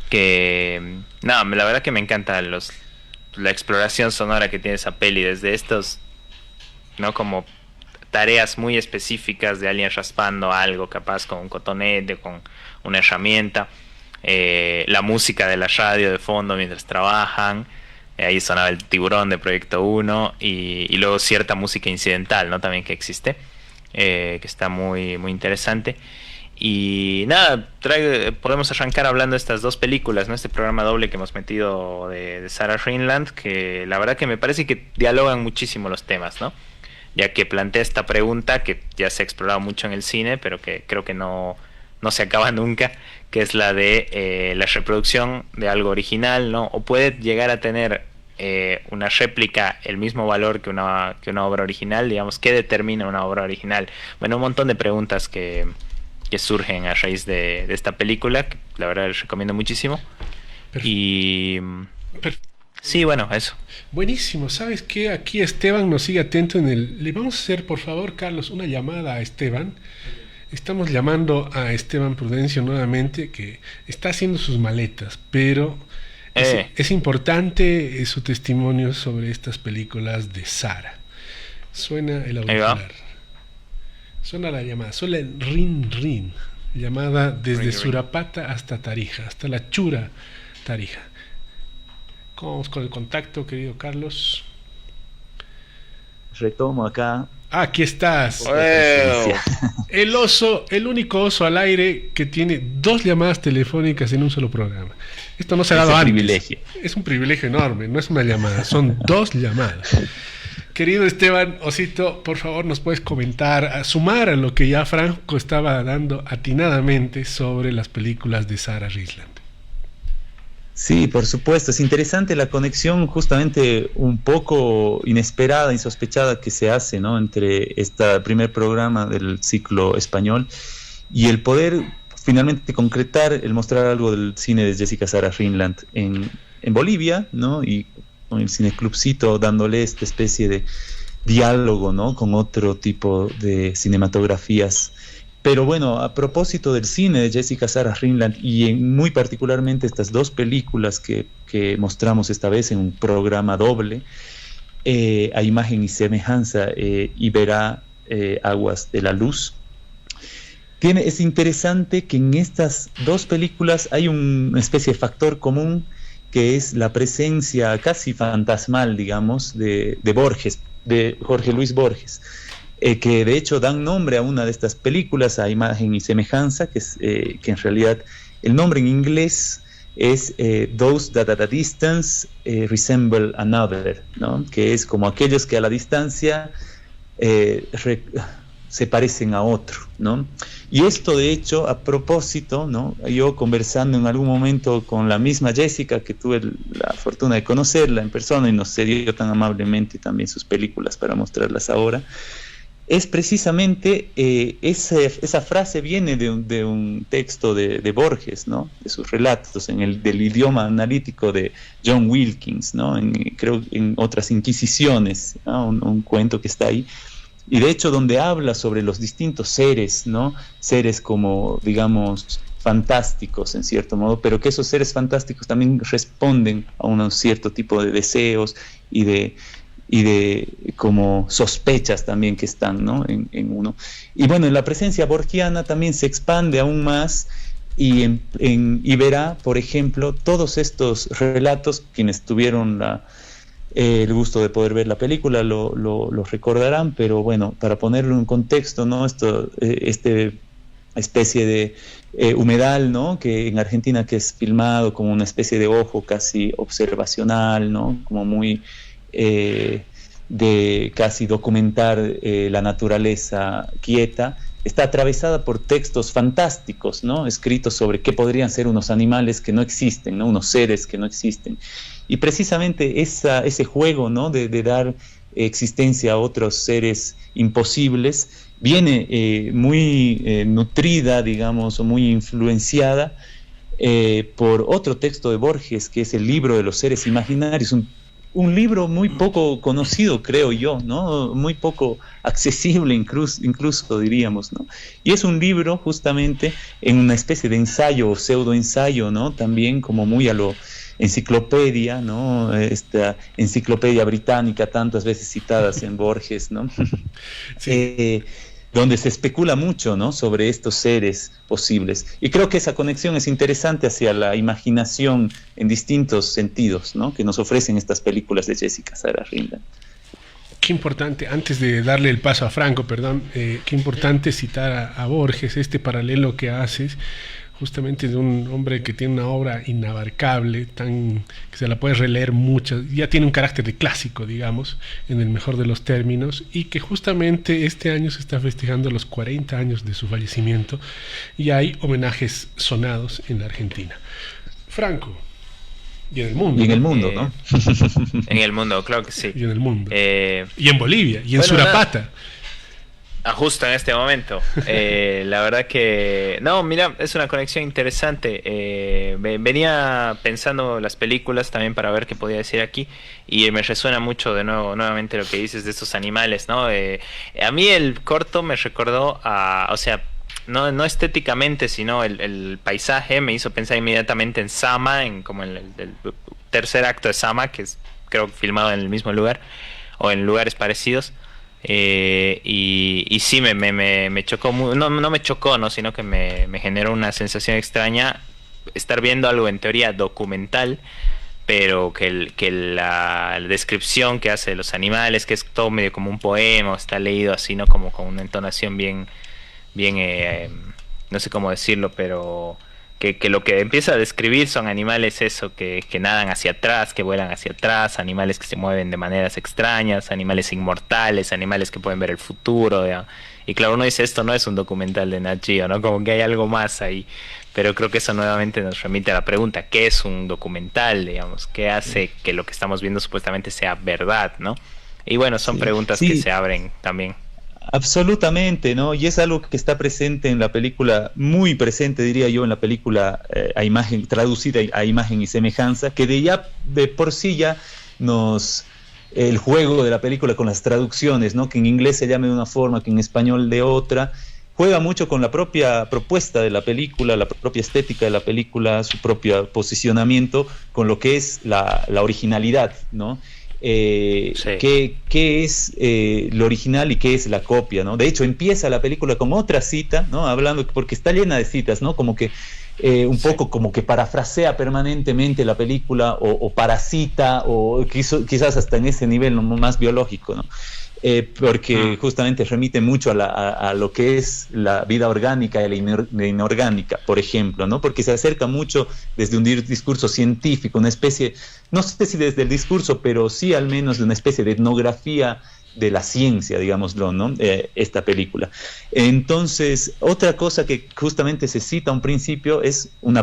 que la verdad que me encanta la exploración sonora que tiene esa peli, desde estos, ¿no? Como tareas muy específicas de alguien raspando algo, capaz con un cotonete, con una herramienta, la música de la radio de fondo mientras trabajan. Ahí sonaba el tiburón de Proyecto 1 y luego cierta música incidental, ¿no? También que existe, que está muy, muy interesante. Y nada, podemos arrancar hablando de estas dos películas, ¿no? Este programa doble que hemos metido de Sarah Rinland, que la verdad que me parece que dialogan muchísimo los temas, ¿no? Ya que plantea esta pregunta que ya se ha explorado mucho en el cine, pero que creo que no se acaba nunca, que es la de la reproducción de algo original, ¿no? O puede llegar a tener una réplica el mismo valor que una obra original? Digamos, ¿qué determina una obra original? Bueno, un montón de preguntas que surgen a raíz de esta película, que la verdad les recomiendo muchísimo. Y sí, bueno, eso. Buenísimo, ¿sabes qué? Aquí Esteban nos sigue atento Le vamos a hacer, por favor, Carlos, una llamada a Esteban. Estamos llamando a Esteban Prudencio nuevamente, que está haciendo sus maletas, pero es importante su testimonio sobre estas películas de Sara. Suena el auricular. Suena la llamada, suena el rin, llamada desde rin, Surapata hasta Tarija, hasta la Chura Tarija. ¿Cómo vamos con el contacto, querido Carlos? Retomo acá. Aquí estás. El único oso al aire que tiene 2 llamadas telefónicas en un solo programa. Esto no se ha dado antes. Privilegio. Es un privilegio enorme, no es una llamada, son 2 llamadas. Querido Esteban Osito, por favor nos puedes comentar, sumar a lo que ya Franco estaba dando atinadamente sobre las películas de Sarah Risland. Sí, por supuesto, es interesante la conexión justamente un poco inesperada, insospechada que se hace, ¿no?, entre este primer programa del ciclo español y el poder finalmente concretar, el mostrar algo del cine de Jessica Sarah Rinland en Bolivia, ¿no?, y con el Cineclubcito dándole esta especie de diálogo, ¿no?, con otro tipo de cinematografías. Pero bueno, a propósito del cine de Jessica Sarah Rinland y muy particularmente estas 2 películas que mostramos esta vez en un programa doble, A Imagen y Semejanza y Verá Aguas de la Luz, es interesante que en estas 2 películas hay una especie de factor común, que es la presencia casi fantasmal, digamos, de Borges, de Jorge Luis Borges, que de hecho dan nombre a una de estas películas, A Imagen y Semejanza, que en realidad el nombre en inglés es Those That at a Distance Resemble Another, ¿no?, que es como aquellos que a la distancia se parecen a otro, ¿no? Y esto de hecho, a propósito, ¿no?, yo conversando en algún momento con la misma Jessica, que tuve la fortuna de conocerla en persona y nos cedió tan amablemente también sus películas para mostrarlas ahora, es precisamente esa frase viene de un texto de Borges, ¿no?, de sus relatos, del idioma analítico de John Wilkins, ¿no?, creo en Otras Inquisiciones, ¿no?, un cuento que está ahí, y de hecho donde habla sobre los distintos seres, ¿no?, seres como, digamos, fantásticos en cierto modo, pero que esos seres fantásticos también responden a un cierto tipo de deseos y de como sospechas también que están, ¿no?, en uno. Y bueno, en la presencia borgiana también se expande aún más y verá, por ejemplo, todos estos relatos, quienes tuvieron el gusto de poder ver la película lo recordarán, pero bueno, para ponerlo en contexto, ¿no?, este especie de humedal, ¿no?, que en Argentina que es filmado como una especie de ojo casi observacional, ¿no?, como muy de casi documentar la naturaleza quieta, está atravesada por textos fantásticos, ¿no?, escritos sobre qué podrían ser unos animales que no existen, ¿no?, unos seres que no existen. Y precisamente ese juego, ¿no?, de dar existencia a otros seres imposibles viene muy nutrida, digamos, o muy influenciada por otro texto de Borges, que es el libro de los seres imaginarios, un libro muy poco conocido, creo yo, ¿no?, muy poco accesible incluso diríamos, ¿no? Y es un libro justamente en una especie de ensayo o pseudoensayo, ¿no?, también como muy a lo enciclopedia, ¿no?, esta enciclopedia británica tantas veces citadas en Borges, ¿no? Sí. Donde se especula mucho, ¿no?, sobre estos seres posibles. Y creo que esa conexión es interesante hacia la imaginación en distintos sentidos, ¿no?, que nos ofrecen estas películas de Jessica Sarah Rinland. Qué importante, antes de darle el paso a Franco, qué importante citar a Borges, este paralelo que haces, justamente de un hombre que tiene una obra inabarcable, que se la puede releer muchas, ya tiene un carácter de clásico, digamos, en el mejor de los términos, y que justamente este año se está festejando los 40 años de su fallecimiento, y hay homenajes sonados en la Argentina. Franco. Y en el mundo. Y en el mundo, ¿no? En el mundo, claro que sí. Y en el mundo. Eh, Y en Bolivia, y en bueno, Surapata. Justo en este momento. La verdad que... No, mira, es una conexión interesante. Venía pensando las películas también para ver qué podía decir aquí. Y me resuena mucho de nuevo, nuevamente lo que dices de estos animales, ¿no? A mí el corto me recordó a... O sea, no estéticamente, sino el paisaje me hizo pensar inmediatamente en Sama, como en el tercer acto de Sama, que es creo filmado en el mismo lugar, o en lugares parecidos. Y sí, me chocó, no me chocó, ¿no? Sino que me generó una sensación extraña estar viendo algo en teoría documental, pero que la descripción que hace de los animales, que es todo medio como un poema, está leído así, ¿no? Como con una entonación bien, no sé cómo decirlo, pero que lo que empieza a describir son animales eso, que nadan hacia atrás, que vuelan hacia atrás, animales que se mueven de maneras extrañas, animales inmortales, animales que pueden ver el futuro, ¿ya? Y claro, uno dice, esto no es un documental de Nat Geo, ¿no? Como que hay algo más ahí, pero creo que eso nuevamente nos remite a la pregunta, ¿qué es un documental, digamos? ¿Qué hace que lo que estamos viendo supuestamente sea verdad, ¿no? Y bueno, son preguntas que se abren también. Absolutamente, ¿no? Y es algo que está presente en la película, muy presente, diría yo, en la película a imagen, traducida a imagen y semejanza, que de por sí ya el juego de la película con las traducciones, ¿no? Que en inglés se llame de una forma, que en español de otra, juega mucho con la propia propuesta de la película, la propia estética de la película, su propio posicionamiento, con lo que es la originalidad, ¿no? Sí. ¿Qué es lo original y qué es la copia, ¿no? De hecho, empieza la película con otra cita, ¿no? Hablando, porque está llena de citas, ¿no? Como que poco como que parafrasea permanentemente la película o parasita, o quizás hasta en ese nivel, ¿no? Más biológico, ¿no? Porque justamente remite mucho a lo que es la vida orgánica y la inorgánica, por ejemplo, ¿no? Porque se acerca mucho desde un discurso científico, una especie, no sé si desde el discurso, pero sí al menos de una especie de etnografía de la ciencia, digámoslo, ¿no? Esta película. Entonces, otra cosa que justamente se cita a un principio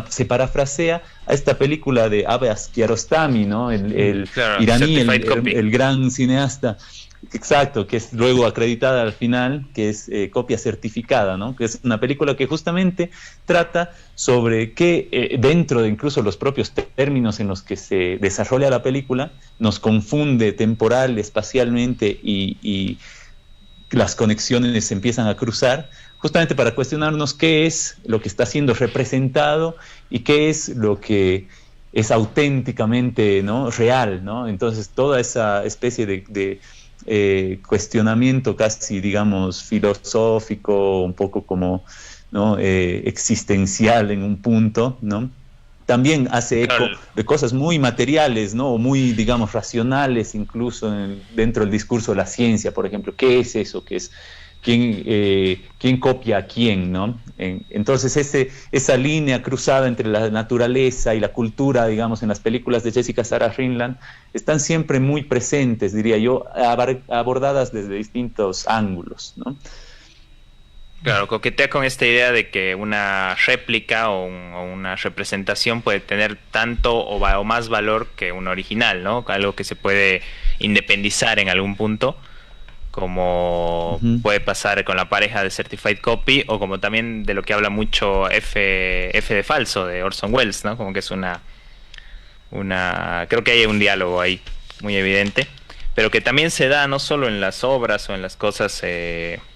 se parafrasea a esta película de Abbas Kiarostami, ¿no? El iraní, el gran cineasta. Exacto, que es luego acreditada al final, que es copia certificada, ¿no? Que es una película que justamente trata sobre que dentro de incluso los propios términos en los que se desarrolla la película, nos confunde temporal, espacialmente y las conexiones se empiezan a cruzar, justamente para cuestionarnos qué es lo que está siendo representado y qué es lo que es auténticamente, ¿no? Real, ¿no? Entonces toda esa especie de cuestionamiento casi, digamos, filosófico, un poco como, ¿no? Existencial en un punto, ¿no? También hace eco de cosas muy materiales, ¿no? O muy, digamos, racionales, incluso dentro del discurso de la ciencia, por ejemplo. ¿Qué es eso? ¿Qué es? ¿Quién copia a quién, ¿no? Entonces esa línea cruzada entre la naturaleza y la cultura, digamos, en las películas de Jessica Sarah Rinland, están siempre muy presentes, diría yo, abordadas desde distintos ángulos, ¿no? Claro, coquetea con esta idea de que una réplica o una representación puede tener tanto o más valor que un original, ¿no? Algo que se puede independizar en algún punto, como puede pasar con la pareja de Certified Copy, o como también de lo que habla mucho F de Falso, de Orson Welles, ¿no? Como que es creo que hay un diálogo ahí muy evidente, pero que también se da no solo en las obras o en las cosas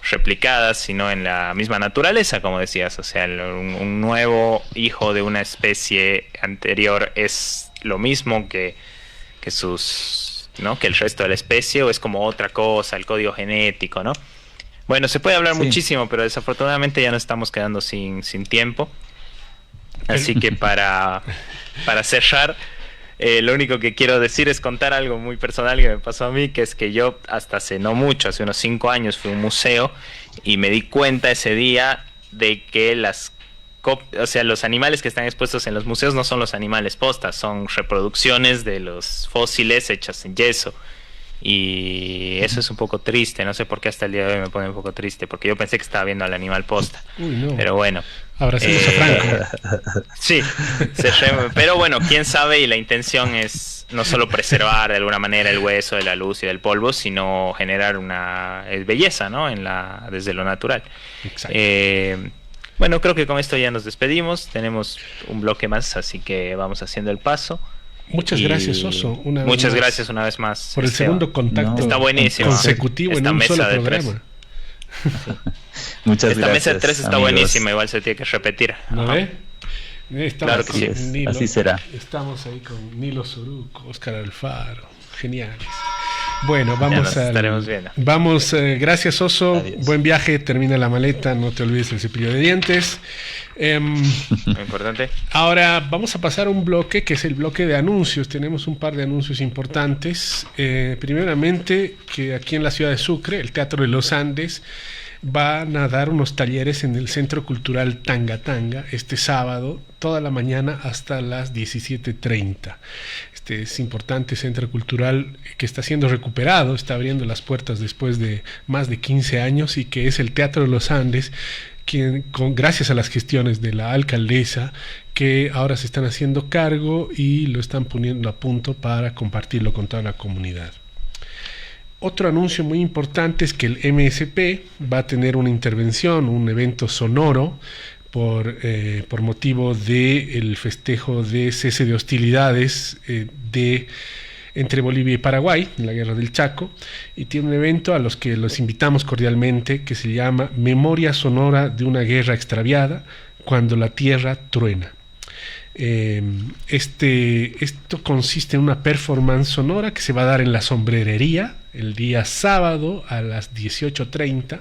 replicadas, sino en la misma naturaleza, como decías. O sea, un nuevo hijo de una especie anterior es lo mismo que ¿no? Que el resto de la especie, o es como otra cosa, el código genético, ¿no? Bueno, se puede hablar muchísimo, pero desafortunadamente ya nos estamos quedando sin tiempo. Así que para cerrar, lo único que quiero decir es contar algo muy personal que me pasó a mí, que es que yo hasta hace no mucho, hace unos 5 años, fui a un museo y me di cuenta ese día de que los animales que están expuestos en los museos no son los animales postas, son reproducciones de los fósiles hechas en yeso. Y eso es un poco triste, no sé por qué hasta el día de hoy me pone un poco triste, porque yo pensé que estaba viendo al animal posta. Uy, no. Pero bueno. Abracemos a Franco. Sí, pero bueno, quién sabe, y la intención es no solo preservar de alguna manera el hueso de la luz y del polvo, sino generar una belleza, ¿no? Desde lo natural. Exacto. Bueno, creo que con esto ya nos despedimos. Tenemos un bloque más, así que vamos haciendo el paso. Muchas gracias, Oso. Muchas gracias una vez más por el segundo contacto está buenísimo, consecutivo en un solo programa. Muchas Esta gracias. Mesa de 3 está amigos. buenísima, igual se tiene que repetir. ¿No ve? Claro que sí. Nilo, así será. Estamos ahí con Nilo Soruco, Óscar Alfaro, geniales. Bueno, estaremos viendo. Gracias, Oso. Adiós. Buen viaje, termina la maleta, no te olvides el cepillo de dientes. Muy importante. Ahora vamos a pasar a un bloque que es el bloque de anuncios. Tenemos un par de anuncios importantes. Primeramente, que aquí en la ciudad de Sucre, el Teatro de los Andes van a dar unos talleres en el Centro Cultural Tanga Tanga este sábado, toda la mañana hasta las 17:30. Este es importante centro cultural que está siendo recuperado, está abriendo las puertas después de más de 15 años y que es el Teatro de los Andes, gracias a las gestiones de la alcaldesa, que ahora se están haciendo cargo y lo están poniendo a punto para compartirlo con toda la comunidad. Otro anuncio muy importante es que el MSP va a tener una intervención, un evento sonoro por motivo del festejo de cese de hostilidades entre Bolivia y Paraguay, en la Guerra del Chaco, y tiene un evento a los que los invitamos cordialmente que se llama Memoria Sonora de una Guerra Extraviada, cuando la Tierra truena. Esto consiste en una performance sonora que se va a dar en la sombrerería el día sábado a las 18:30.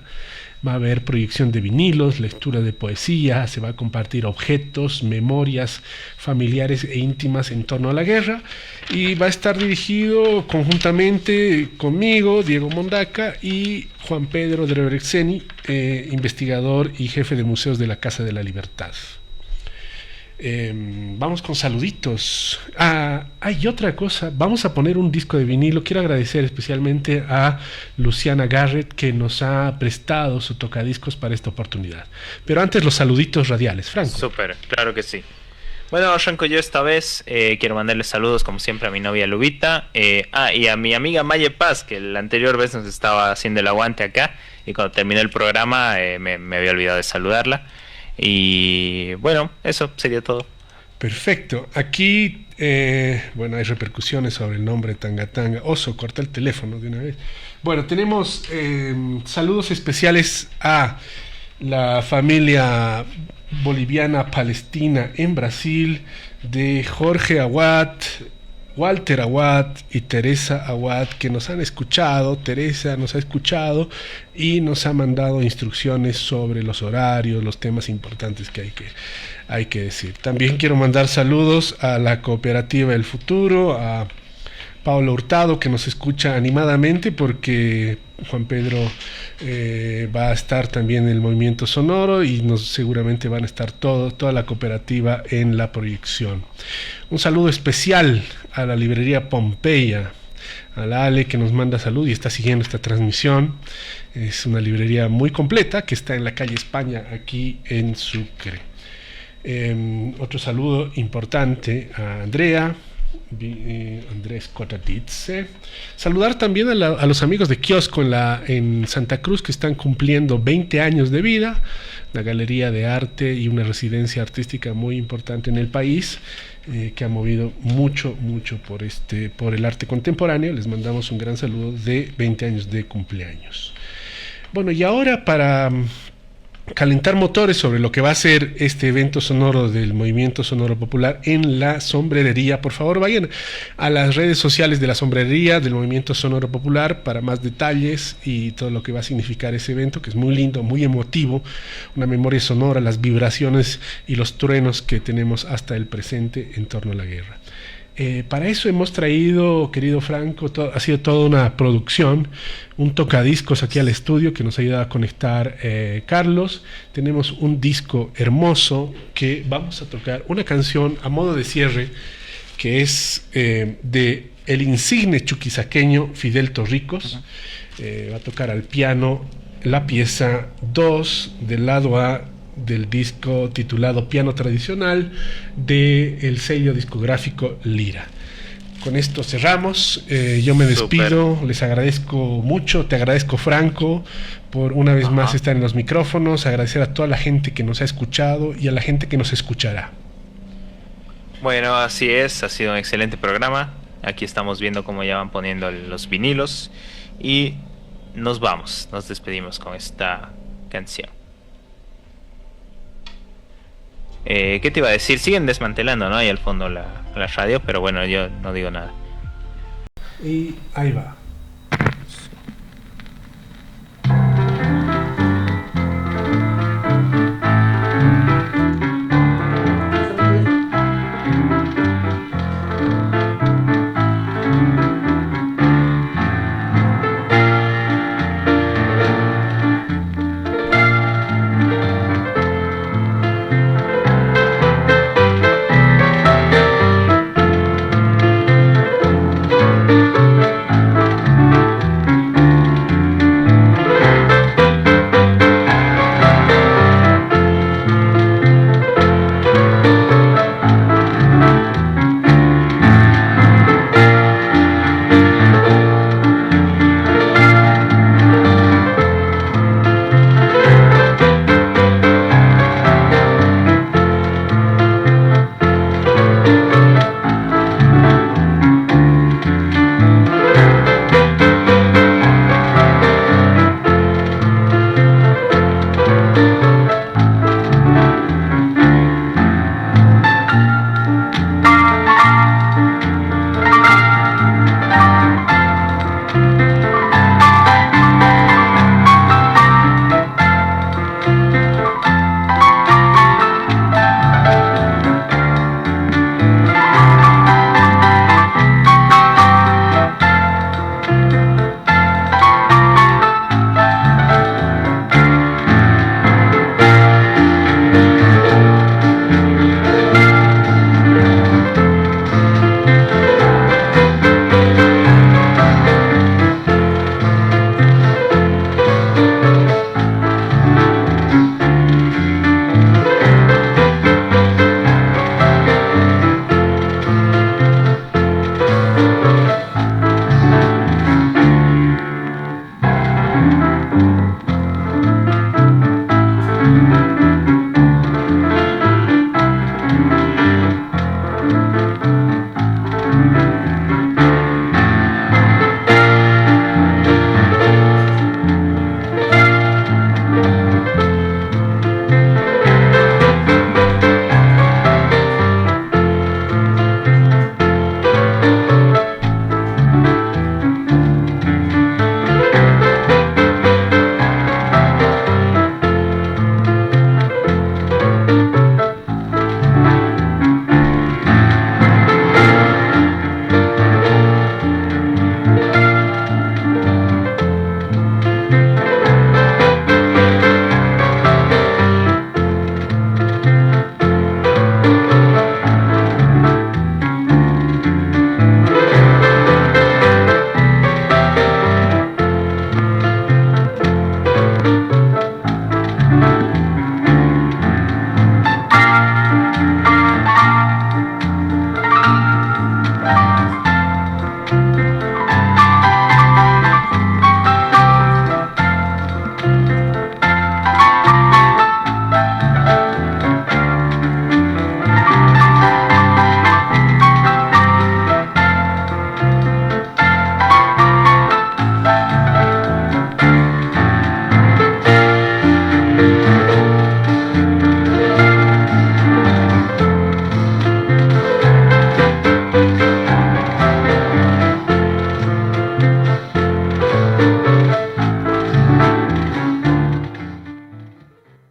Va a haber proyección de vinilos, lectura de poesía, se va a compartir objetos, memorias familiares e íntimas en torno a la guerra, y va a estar dirigido conjuntamente conmigo, Diego Mondaca, y Juan Pedro Drebreceni, investigador y jefe de museos de la Casa de la Libertad. Vamos con saluditos. Hay otra cosa, vamos a poner un disco de vinilo. Quiero agradecer especialmente a Luciana Garrett, que nos ha prestado su tocadiscos para esta oportunidad. Pero antes los saluditos radiales, Franco. Súper, claro que sí. Bueno, arranco yo esta vez. Quiero mandarle saludos como siempre a mi novia Lubita, y a mi amiga Maye Paz, que la anterior vez nos estaba haciendo el aguante acá, y cuando terminé el programa me había olvidado de saludarla. Y bueno, eso sería todo. Perfecto. Aquí, bueno, hay repercusiones sobre el nombre Tanga Tanga. Oso, corta el teléfono de una vez. Bueno, tenemos saludos especiales a la familia boliviana palestina en Brasil, de Jorge Aguad, Walter Aguad y Teresa Aguad, que nos han escuchado. Teresa nos ha escuchado y nos ha mandado instrucciones sobre los horarios, los temas importantes que hay que decir. También quiero mandar saludos a la Cooperativa El Futuro, a Pablo Hurtado, que nos escucha animadamente porque Juan Pedro va a estar también en el movimiento sonoro, y seguramente van a estar toda la cooperativa en la proyección. Un saludo especial a la librería Pompeya, a la Ale, que nos manda salud y está siguiendo esta transmisión. Es una librería muy completa que está en la calle España, aquí en Sucre. Otro saludo importante a Andrea, Andrés Cotaditze. Saludar también a los amigos de Kiosco en Santa Cruz, que están cumpliendo 20 años de vida, una galería de arte y una residencia artística muy importante en el país, que ha movido mucho por el arte contemporáneo. Les mandamos un gran saludo de 20 años de cumpleaños. Bueno, y ahora, para calentar motores sobre lo que va a ser este evento sonoro del Movimiento Sonoro Popular en la Sombrerería, por favor vayan a las redes sociales de la Sombrerería del Movimiento Sonoro Popular para más detalles y todo lo que va a significar ese evento, que es muy lindo, muy emotivo, una memoria sonora, las vibraciones y los truenos que tenemos hasta el presente en torno a la guerra. Para eso hemos traído, querido Franco, ha sido toda una producción, un tocadiscos aquí al estudio que nos ha ayudado a conectar Carlos. Tenemos un disco hermoso que vamos a tocar, una canción a modo de cierre, que es de el insigne chuquisaqueño Fidel Torricos. Va a tocar al piano la pieza 2 del lado A del disco titulado Piano Tradicional del sello discográfico Lira. Con esto cerramos. Yo me despido. Super. Les agradezco mucho. Te agradezco, Franco, por una vez más estar en los micrófonos. Agradecer a toda la gente que nos ha escuchado y a la gente que nos escuchará. Bueno, así es. Ha sido un excelente programa. Aquí estamos viendo cómo ya van poniendo los vinilos. Y nos vamos. Nos despedimos con esta canción. ¿Qué te iba a decir? Siguen desmantelando, ¿no? Ahí al fondo la radio, pero bueno, yo no digo nada. Y ahí va.